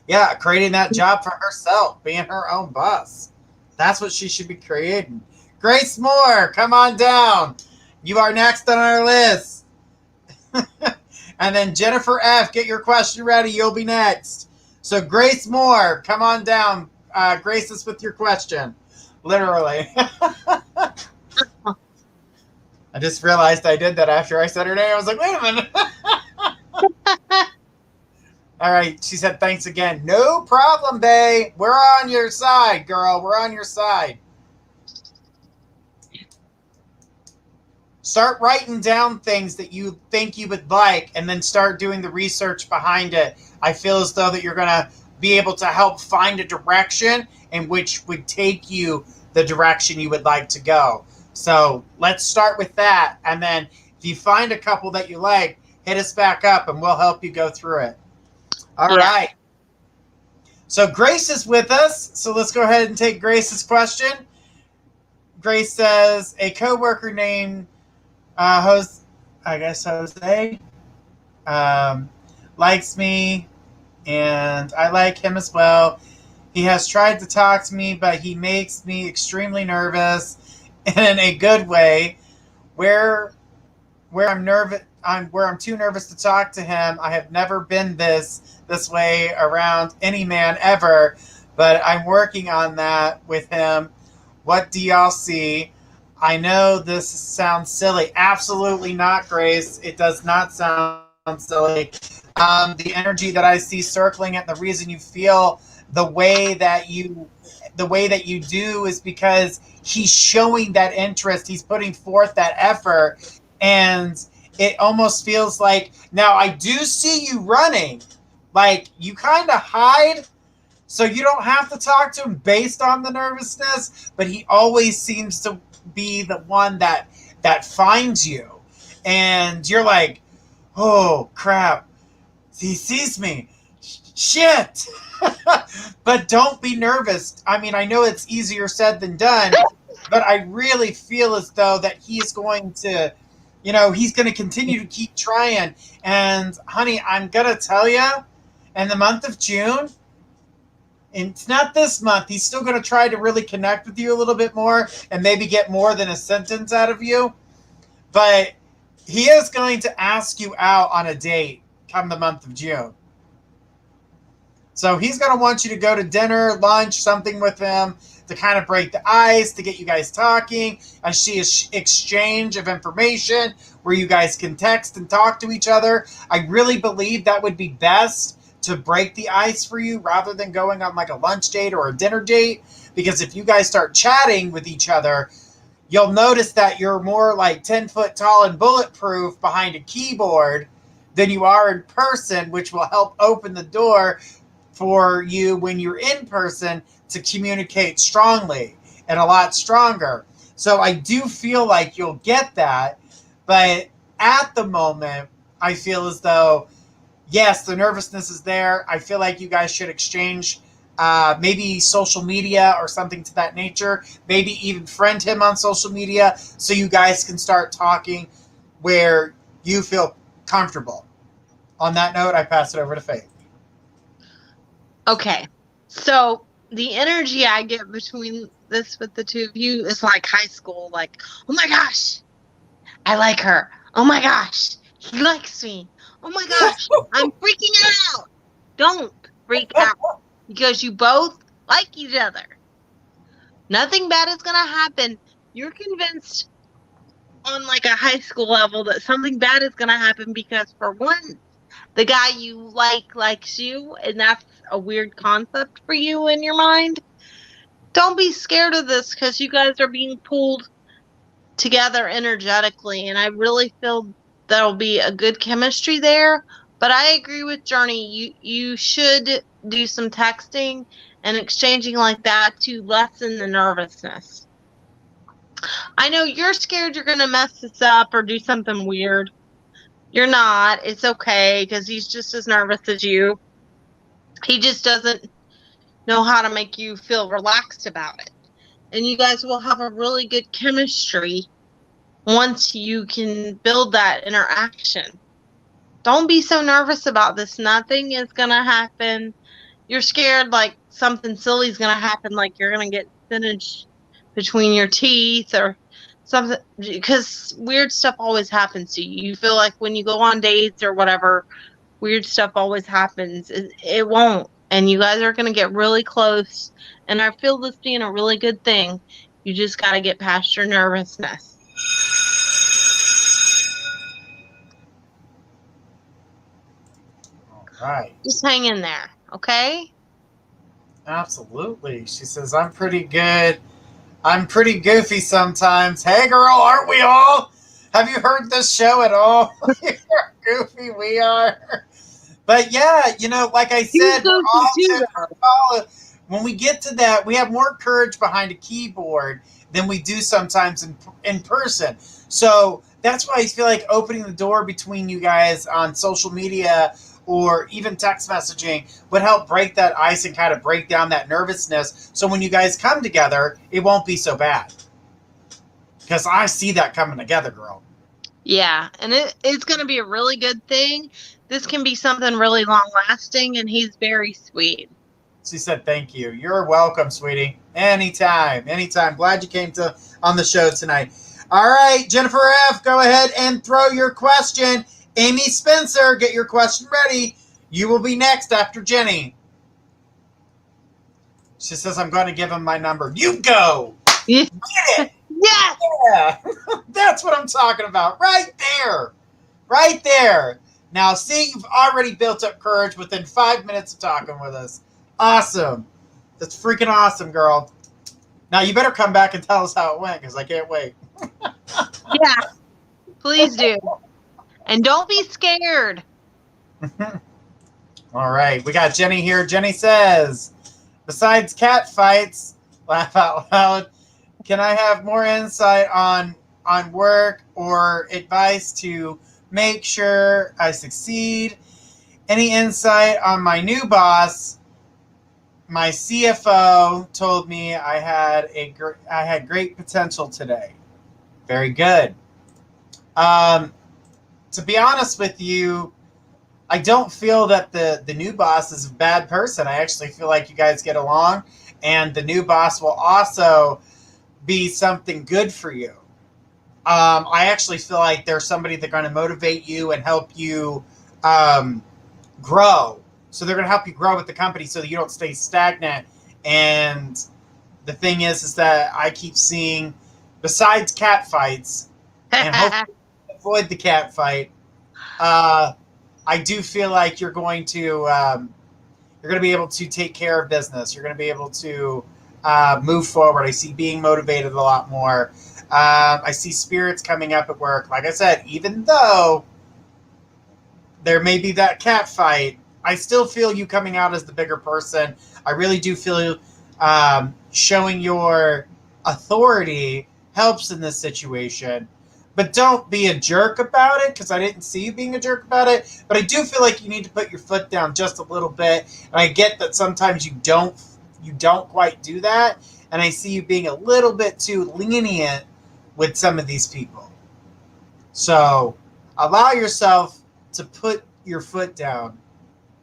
Yeah, creating that job for herself, being her own boss. That's what she should be creating. Grace Moore, come on down. You are next on our list. And then Jennifer F., get your question ready. You'll be next. So Grace Moore, come on down. Grace us with your question. Literally. I just realized I did that after I said her name. I was like, wait a minute. All right. She said, thanks again. No problem, babe. We're on your side, girl. We're on your side. Start writing down things that you think you would like, and then start doing the research behind it. I feel as though that you're going to be able to help find a direction in which would take you the direction you would like to go. So let's start with that. And then if you find a couple that you like, hit us back up and we'll help you go through it. All right. So Grace is with us. So let's go ahead and take Grace's question. Grace says, a coworker named Jose likes me, and I like him as well. He has tried to talk to me, but he makes me extremely nervous in a good way. Where I'm too nervous to talk to him. I have never been this way around any man ever, but I'm working on that with him. What do y'all see? I know this sounds silly. Absolutely not, Grace. It does not sound silly. The energy that I see circling it, the reason you feel the way that you do is because he's showing that interest. He's putting forth that effort, and it almost feels like, now I do see you running. Like, you kind of hide, so you don't have to talk to him based on the nervousness, but he always seems to be the one that finds you. And you're like, oh, crap. He sees me. Shit. But don't be nervous. I mean, I know it's easier said than done, but I really feel as though that he's going to, he's going to continue to keep trying. And, honey, I'm going to tell you, in the month of June, and it's not this month, he's still going to try to really connect with you a little bit more and maybe get more than a sentence out of you. But he is going to ask you out on a date come the month of June. So he's going to want you to go to dinner, lunch, something with him to kind of break the ice, to get you guys talking, and see an exchange of information where you guys can text and talk to each other. I really believe that would be best to break the ice for you rather than going on like a lunch date or a dinner date. Because if you guys start chatting with each other, you'll notice that you're more like 10 foot tall and bulletproof behind a keyboard than you are in person, which will help open the door for you when you're in person to communicate strongly and a lot stronger. So I do feel like you'll get that. But at the moment, I feel as though, yes, the nervousness is there. I feel like you guys should exchange maybe social media or something to that nature. Maybe even friend him on social media so you guys can start talking where you feel comfortable. On that note, I pass it over to Faith. Okay. So the energy I get between this with the two of you is like high school. Like, oh my gosh, I like her. Oh my gosh, he likes me. Oh my gosh, I'm freaking out. Don't freak out because you both like each other. Nothing bad is going to happen. You're convinced on like a high school level that something bad is going to happen because for one, the guy you likes you, and that's a weird concept for you in your mind. Don't be scared of this because you guys are being pulled together energetically, and I really feel there'll be a good chemistry there. But I agree with Journey. You should do some texting and exchanging like that to lessen the nervousness. I know you're scared you're going to mess this up or do something weird. You're not. It's okay because he's just as nervous as you. He just doesn't know how to make you feel relaxed about it. And you guys will have a really good chemistry once you can build that interaction. Don't be so nervous about this. Nothing is going to happen. You're scared like something silly is going to happen, like you're going to get spinach between your teeth or something, because weird stuff always happens to you. You feel like when you go on dates or whatever, weird stuff always happens. It won't. And you guys are going to get really close. And I feel this being a really good thing. You just got to get past your nervousness. All right. Just hang in there, okay? Absolutely. She says, I'm pretty good. I'm pretty goofy sometimes. Hey, girl, aren't we all? Have you heard this show at all? How goofy we are. But yeah, like I said, we're all 10 foot tall. When we get to that, we have more courage behind a keyboard than we do sometimes in person. So that's why I feel like opening the door between you guys on social media or even text messaging would help break that ice and kind of break down that nervousness. So when you guys come together, it won't be so bad. Because I see that coming together, girl. Yeah, and it's going to be a really good thing. This can be something really long-lasting, and he's very sweet. She said, thank you. You're welcome, sweetie. Anytime. Glad you came on the show tonight. All right, Jennifer F., go ahead and throw your question. Amy Spencer, get your question ready. You will be next after Jenny. She says, I'm going to give him my number. You go. Yeah. Get it. Yes. Yeah. That's what I'm talking about. Right there. Now, see, you've already built up courage within 5 minutes of talking with us. Awesome. That's freaking awesome, girl. Now, you better come back and tell us how it went, because I can't wait. Yeah. Please do. And don't be scared. All right. We got Jenny here. Jenny says, besides cat fights, laugh out loud, can I have more insight on work or advice to make sure I succeed. Any insight on my new boss? My CFO told me I had great potential today. Very good. To be honest with you, I don't feel that the new boss is a bad person. I actually feel like you guys get along, and the new boss will also be something good for you. I actually feel like there's somebody that's going to motivate you and help you grow. So they're going to help you grow with the company so that you don't stay stagnant. And the thing is that I keep seeing, besides cat fights, and hopefully avoid the cat fight, I do feel like you're going to be able to take care of business. You're going to be able to move forward. I see being motivated a lot more. I see spirits coming up at work. Like I said, even though there may be that cat fight, I still feel you coming out as the bigger person. I really do feel showing your authority helps in this situation. But don't be a jerk about it, because I didn't see you being a jerk about it. But I do feel like you need to put your foot down just a little bit. And I get that sometimes you don't quite do that. And I see you being a little bit too lenient with some of these people. So allow yourself to put your foot down,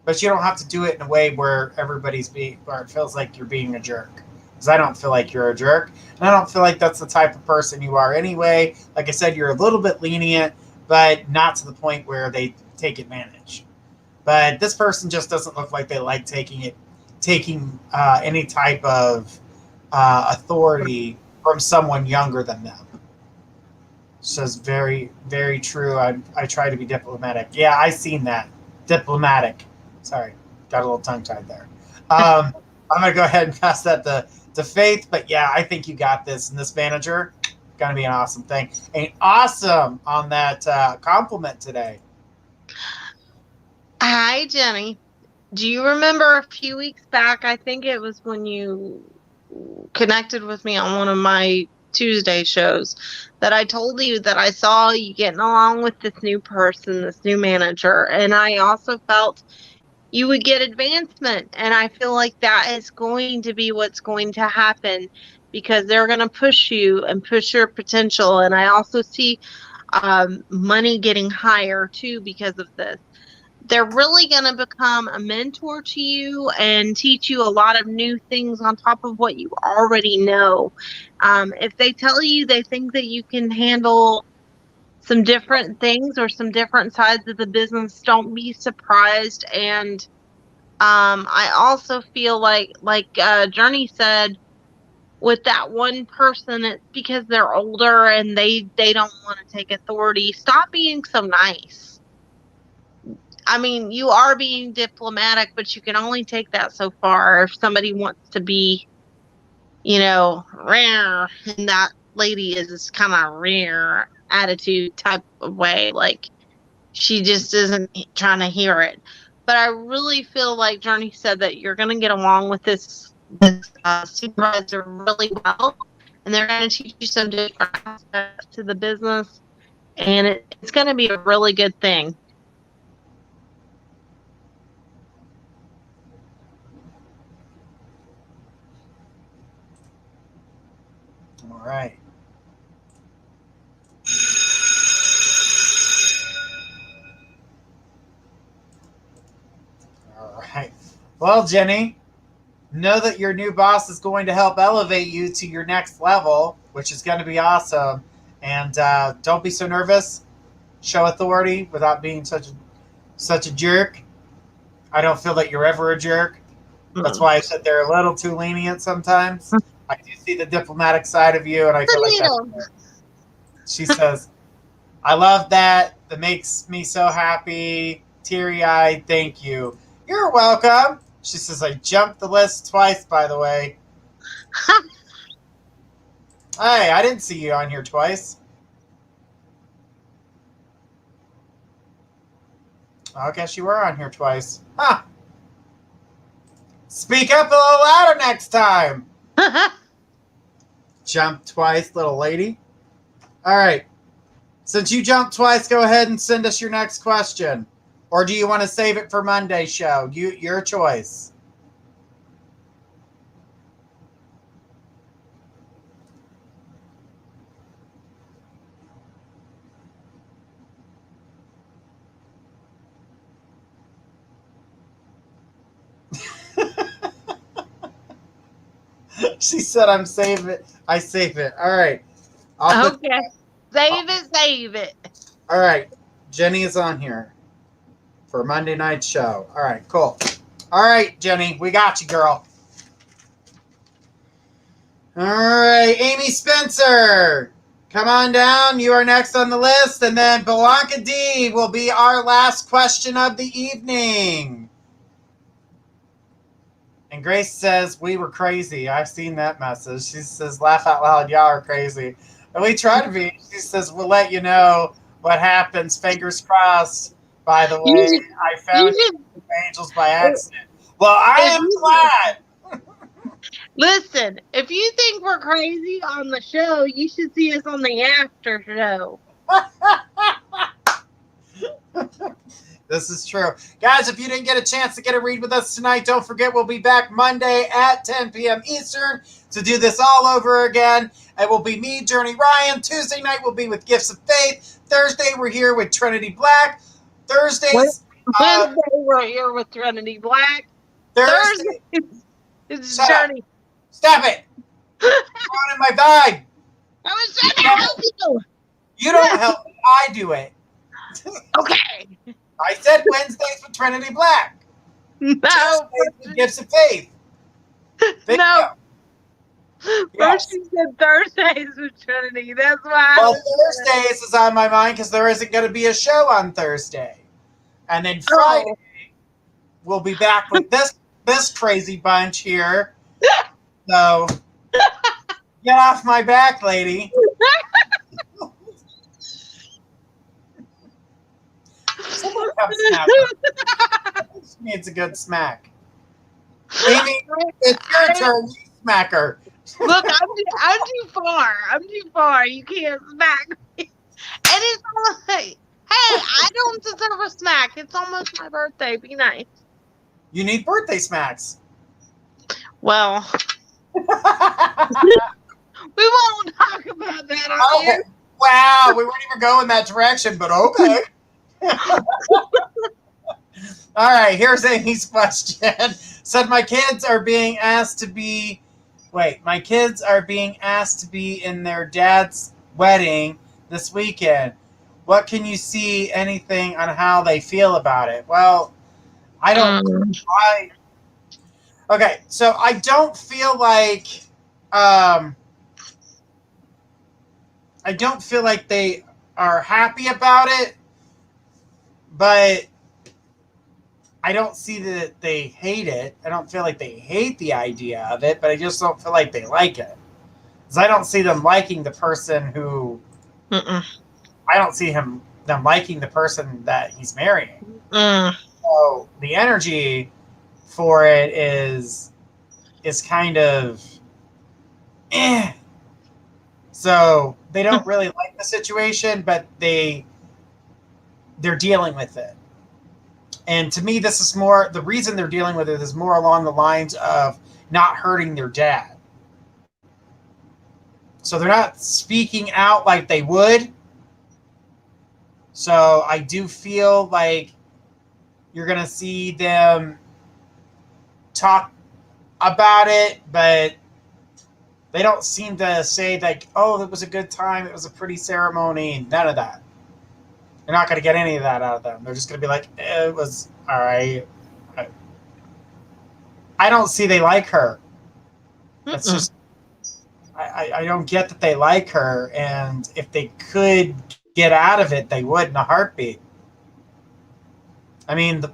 but you don't have to do it in a way where where it feels like you're being a jerk. Because I don't feel like you're a jerk. And I don't feel like that's the type of person you are anyway. Like I said, you're a little bit lenient, but not to the point where they take advantage. But this person just doesn't look like they like taking any type of authority from someone younger than them. Says very, very true. I try to be diplomatic. Yeah, I seen that. Diplomatic. Sorry, got a little tongue-tied there. I'm going to go ahead and pass that to Faith. But yeah, I think you got this. And this manager, going to be an awesome thing. And awesome on that compliment today. Hi, Jenny. Do you remember a few weeks back, I think it was when you connected with me on one of my Tuesday shows, that I told you that I saw you getting along with this new person, this new manager, and I also felt you would get advancement, and I feel like that is going to be what's going to happen, because they're going to push you and push your potential. And I also see money getting higher too because of this. They're really going to become a mentor to you and teach you a lot of new things on top of what you already know. If they tell you they think that you can handle some different things or some different sides of the business, don't be surprised. And I also feel like Journey said, with that one person, it's because they're older and they don't want to take authority. Stop being so nice. I mean, you are being diplomatic, but you can only take that so far. If somebody wants to be, rare, and that lady is this kind of rare attitude type of way, like she just isn't trying to hear it. But I really feel like Journey said that you're going to get along with this supervisor really well, and they're going to teach you some different aspects to the business, and it's going to be a really good thing. All right. All right. Well, Jenny, know that your new boss is going to help elevate you to your next level, which is going to be awesome. And don't be so nervous. Show authority without being such a jerk. I don't feel that you're ever a jerk. That's why I said they're a little too lenient sometimes. I do see the diplomatic side of you, and I feel like that's. She says, I love that. That makes me so happy. Teary-eyed, thank you. You're welcome. She says, I jumped the list twice, by the way. Hey, I didn't see you on here twice. I guess you were on here twice. Huh. Speak up a little louder next time. Jump twice, little lady. All right. Since you jumped twice, go ahead and send us your next question. Or do you want to save it for Monday's show? Your choice. She said I'm save it. I save it. All right. Okay. Save it. All right. Jenny is on here for Monday night show. All right, cool. All right, Jenny, we got you, girl. All right, Amy Spencer, come on down. You are next on the list. And then Blanca D will be our last question of the evening. And Grace says, we were crazy. I've seen that message. She says, laugh out loud. Y'all are crazy. And we try to be. She says, we'll let you know what happens. Fingers crossed. By the way, I found angels by accident. Well, I am glad. Listen, if you think we're crazy on the show, you should see us on the after show. This is true. Guys, if you didn't get a chance to get a read with us tonight, don't forget we'll be back Monday at 10 p.m. Eastern to do this all over again. It will be me, Journey Ryan. Tuesday night we'll be with Gifts of Faith. Thursday we're here with Trinity Black. Wednesday we're here with Trinity Black. Thursday it's Journey. Stop it. You're on in my vibe. I was trying to help you. You don't help me. I do it. Okay. I said Wednesdays with Trinity Black. No. Tuesdays with Gifts of Faith. No. Yes. First you said Thursdays with Trinity. That's why. Well, Thursdays is on my mind because there isn't going to be a show on Thursday. And then Friday, we'll be back with this crazy bunch here. So, get off my back, lady. Someone come smack her. She needs a good smack. Amy, it's your turn. You smack her. Look, I'm too far. I'm too far. You can't smack me. And it's like, hey, I don't deserve a smack. It's almost my birthday. Be nice. You need birthday smacks. Well, we won't talk about that on here. Wow, we weren't even going that direction, but okay. All right, here's Amy's question. Said my kids are being asked to be in their dad's wedding this weekend. What can you see? Anything on how they feel about it? Well, I don't. Okay, so I don't feel like they are happy about it, but I don't see that they hate it. I don't feel like they hate the idea of it, but I just don't feel like they like it. Because I don't see them liking the person who... I don't see them liking the person that he's marrying. So the energy for it is kind of... So they don't really like the situation, but they're dealing with it. And to me, this is more, the reason they're dealing with it is more along the lines of not hurting their dad. So they're not speaking out like they would. So I do feel like you're going to see them talk about it, but they don't seem to say like, oh, it was a good time. It was a pretty ceremony. None of that. You're not going to get any of that out of them. They're just going to be like, it was all right. I don't see they like her. That's just, I don't get that they like her. And if they could get out of it, they would in a heartbeat. I mean, the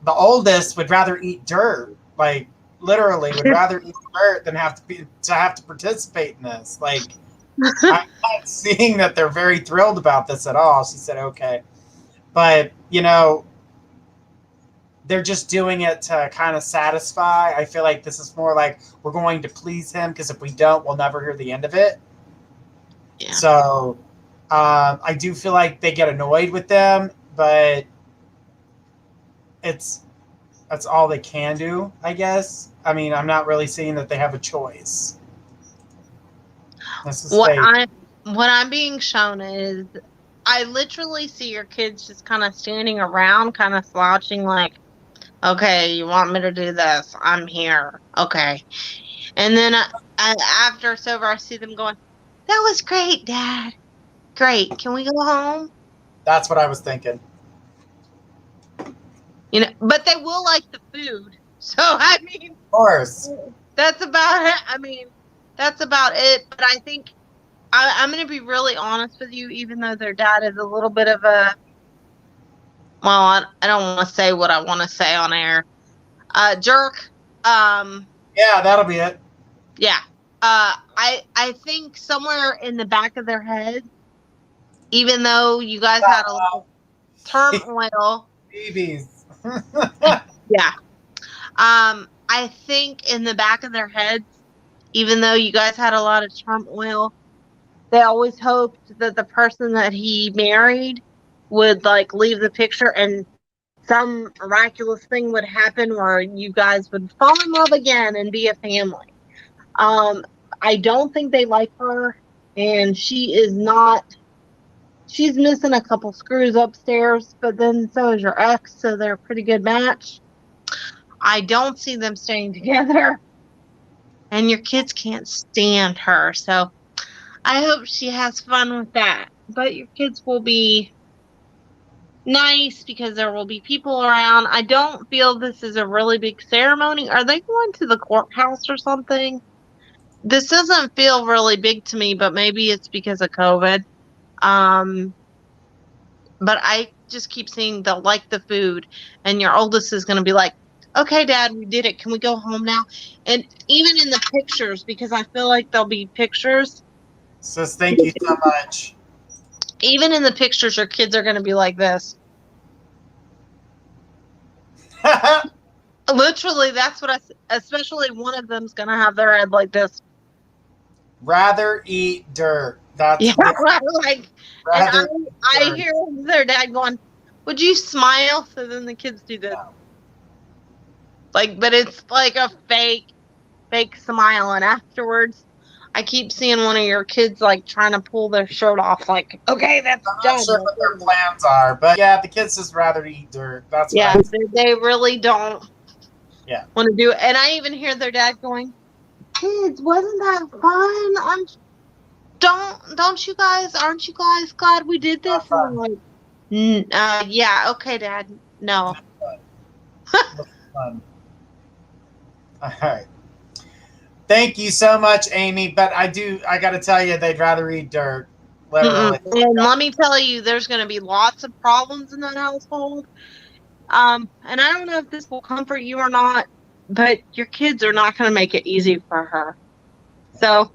oldest would rather eat dirt. Like, literally would rather eat dirt than have to participate in this. Like, I'm not seeing that they're very thrilled about this at all. She said, okay. But, they're just doing it to kind of satisfy. I feel like this is more like we're going to please him because if we don't, we'll never hear the end of it. Yeah. So I do feel like they get annoyed with them, but that's all they can do, I guess. I mean, I'm not really seeing that they have a choice. This is What fate. I'm being shown is I literally see your kids just kind of standing around, kind of slouching, like, okay, you want me to do this? I'm here. Okay. And then after it's over, I see them going, that was great, Dad. Great. Can we go home? That's what I was thinking. You know, but they will like the food. So, I mean, Of course. that's about it. I mean, that's about it. But I think I'm going to be really honest with you, even though their dad is a little bit of a, well, I don't want to say what I want to say on air. Jerk. Yeah, that'll be it. Yeah. I think somewhere in the back of their head, even though you guys had a little turmoil. Babies. Yeah. I think in the back of their heads, even though you guys had a lot of turmoil, they always hoped that the person that he married would like leave the picture and some miraculous thing would happen where you guys would fall in love again and be a family. I don't think they like her, and she's missing a couple screws upstairs, but then so is your ex, so they're a pretty good match. I don't see them staying together, and your kids can't stand her, so I hope she has fun with that. But your kids will be nice because there will be people around. I don't feel this is a really big ceremony. Are they going to the courthouse or something? This doesn't feel really big to me, but maybe it's because of COVID. But I just keep seeing they'll like the food, and your oldest is going to be like, okay, Dad, we did it. Can we go home now? And even in the pictures, because I feel like there'll be pictures. Says thank you so much. Even in the pictures, your kids are going to be like this. Literally, that's what especially one of them's going to have their head like this. Rather eat dirt. That's Yeah, like, rather and I hear their dad going, would you smile? So then the kids do this. Like, but it's like a fake smile. And afterwards, I keep seeing one of your kids, like, trying to pull their shirt off. Like, okay, that's I'm done. not sure what their plans are, but yeah, the kids just rather eat dirt. That's Yeah, what they really don't Yeah. want to do it. And I even hear their dad going, kids, wasn't that fun? Don't you guys, aren't you guys glad we did this? And I'm like, yeah, okay, Dad. No. fun. All right. Thank you so much, Amy. But I got to tell you, they'd rather eat dirt. Literally. And let me tell you, there's going to be lots of problems in that household. And I don't know if this will comfort you or not, but your kids are not going to make it easy for her. So,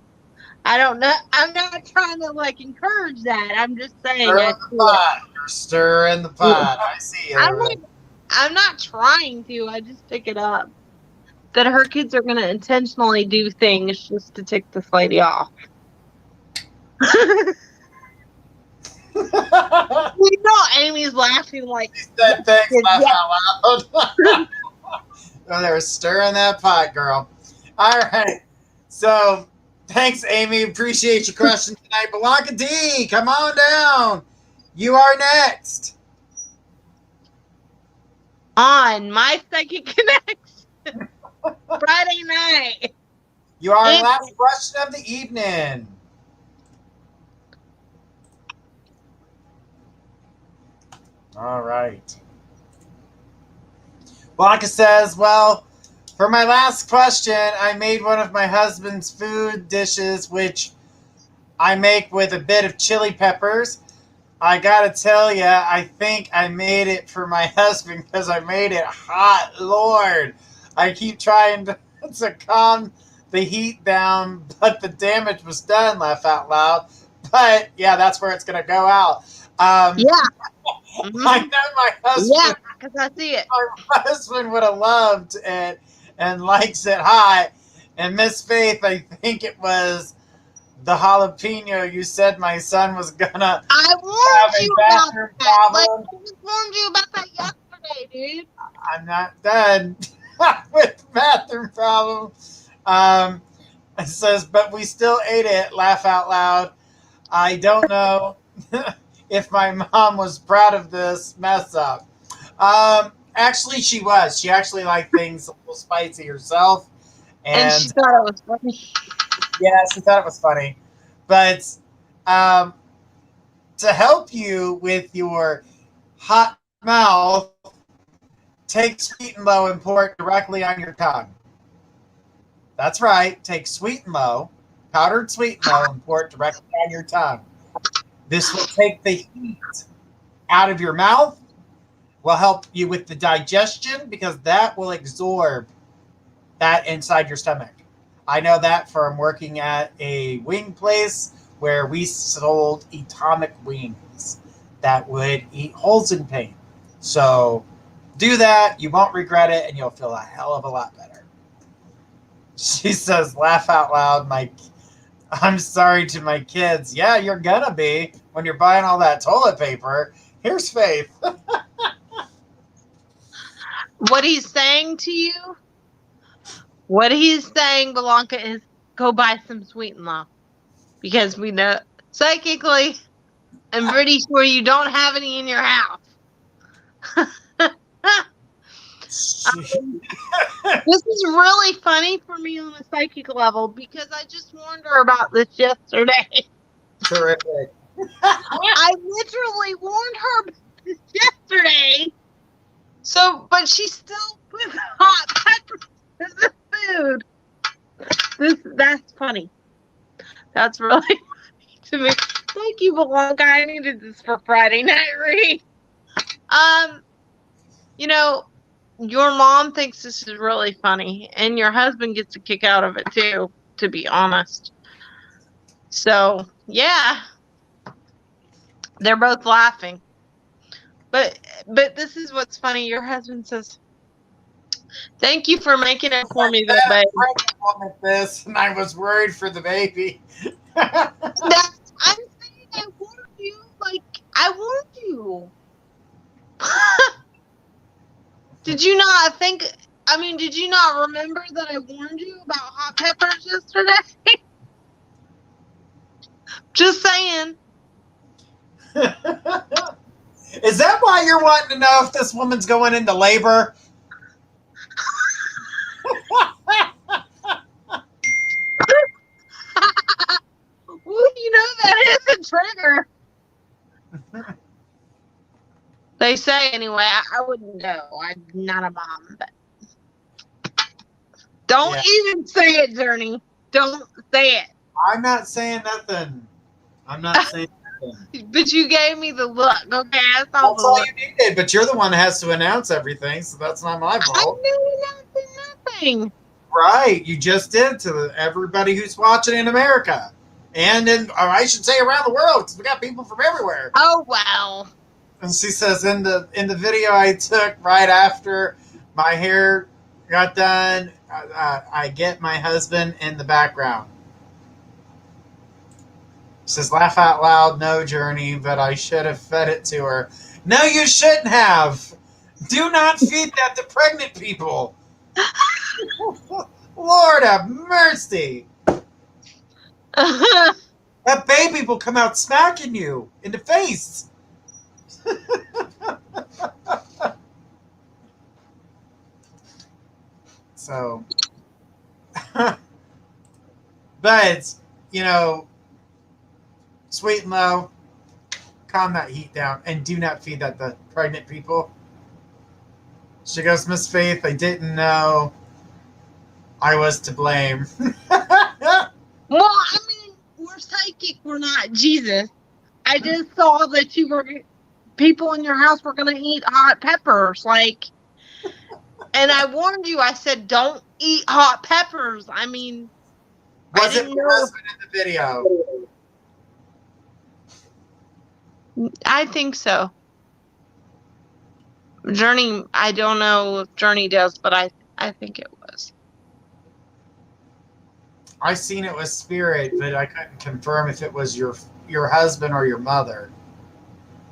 I don't know. I'm not trying to like encourage that. I'm just saying. Stir in the pot. You're stirring the pot. I see it. I'm not trying to. I just pick it up. That her kids are going to intentionally do things just to tick this lady off. You know, Amy's laughing like. She said thanks, laugh out loud. Oh, they were stirring that pot, girl. All right. So, thanks, Amy. Appreciate your question tonight. Blanca D, come on down. You are next. On my Psychic Connection Friday night. You are our last question of the evening. All right. Blanca says, well, for my last question, I made one of my husband's food dishes, which I make with a bit of chili peppers. I gotta tell you, I think I made it for my husband because I made it hot. Lord, I keep trying to calm the heat down, but the damage was done, laugh out loud. But yeah, that's where it's gonna go out. Yeah. I know my husband. Yeah, because I see it. My husband would have loved it and likes it hot. And Miss Faith, I think it was the jalapeno, you said my son was gonna I have warned a you about bathroom that. Like, problem. I just warned you about that yesterday, dude. I'm not done with bathroom problem. It says, but we still ate it. Laugh out loud. I don't know if my mom was proud of this mess up. Actually, she was. She actually liked things a little spicy herself, And she and thought it was funny. yeah, she thought it was funny. But um, to help you with your hot mouth, take sweet and low and pour it directly on your tongue. That's right. Take sweet and low, powdered sweet and low, and pour it directly on your tongue. This will take the heat out of your mouth, will help you with the digestion because that will absorb that inside your stomach. I know that from working at a wing place where we sold atomic wings that would eat holes in paint. So do that. You won't regret it, and you'll feel a hell of a lot better. She says, laugh out loud. I'm sorry to my kids. Yeah, you're gonna be when you're buying all that toilet paper. Here's Faith. What he's saying to you, what he's saying, Belanca, is go buy some sweet and low. Because we know psychically, I'm pretty sure you don't have any in your house. This is really funny for me on a psychic level because I just warned her about this yesterday. Terrific. I literally warned her about this yesterday. So, but she still put hot pepper in the food. That's funny. That's really funny to me. Thank you, Belanca. I needed this for Friday night read. You know, your mom thinks this is really funny, and your husband gets a kick out of it too, to be honest. So, yeah. They're both laughing. But this is what's funny. Your husband says, thank you for making it for me, though, babe. With this, and I was worried for the baby. I'm saying I warned you. Like, I warned you. Did you not think, did you not remember that I warned you about hot peppers yesterday? Just saying. Is that why you're wanting to know if this woman's going into labor? Well, you know that is a trigger. They say anyway. I wouldn't know. I'm not a mom, but don't even say it, Journey. Don't say it. I'm not saying nothing. I'm not saying nothing. But you gave me the look. Okay, that's all. That's all you needed. But you're the one that has to announce everything, so that's not my fault. I knew nothing. Right, you just did to everybody who's watching in America, and I should say around the world, because we got people from everywhere. Oh wow! And she says in the video I took right after my hair got done, I get my husband in the background. She says, laugh out loud, no, Journey, but I should have fed it to her. No, you shouldn't have. Do not feed that to pregnant people. Lord have mercy. That baby will come out smacking you in the face. So, but, sweet and low, calm that heat down, and do not feed that to pregnant people. She goes, Miss Faith, I didn't know I was to blame. Well, we're psychic. We're not Jesus. I just saw that people in your house were going to eat hot peppers. And I warned you. I said, don't eat hot peppers. Was it your husband in the video? I think so. Journey, I don't know if Journey does, but I think it was. I seen it with Spirit, but I couldn't confirm if it was your husband or your mother,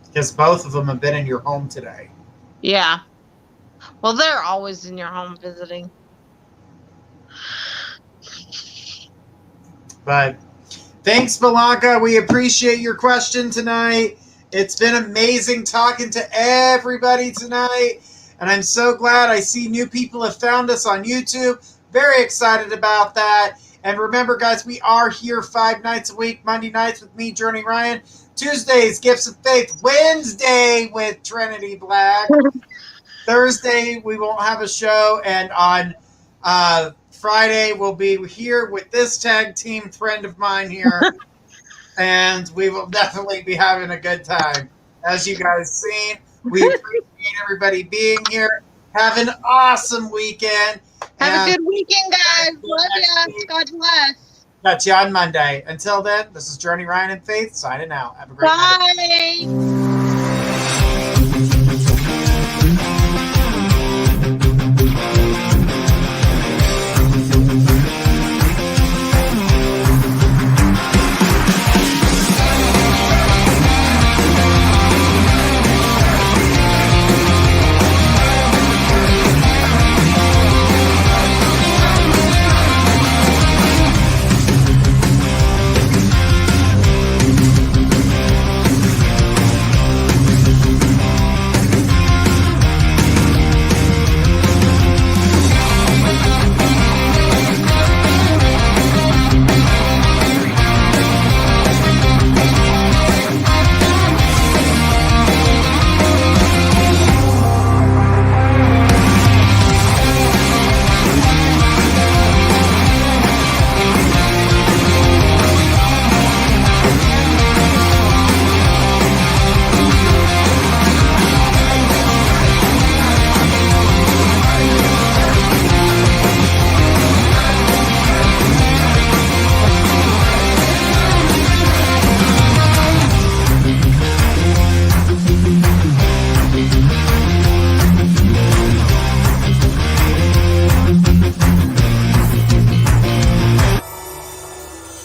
because both of them have been in your home today. Yeah. Well, they're always in your home visiting. But thanks, Belanca. We appreciate your question tonight. It's been amazing talking to everybody tonight. And I'm so glad I see new people have found us on YouTube. Very excited about that. And remember, guys, we are here 5 nights a week. Monday nights with me, Journey Ryan. Tuesdays, Gifts of Faith. Wednesday with Trinity Black. Thursday, we won't have a show. And on Friday, we'll be here with this tag team friend of mine here. And we will definitely be having a good time. As you guys seen, we appreciate everybody being here. Have an awesome weekend. Have a good weekend, guys. Love ya. God bless. Catch you on Monday. Until then, this is Journey Ryan and Faith signing out. Have a great night. Bye.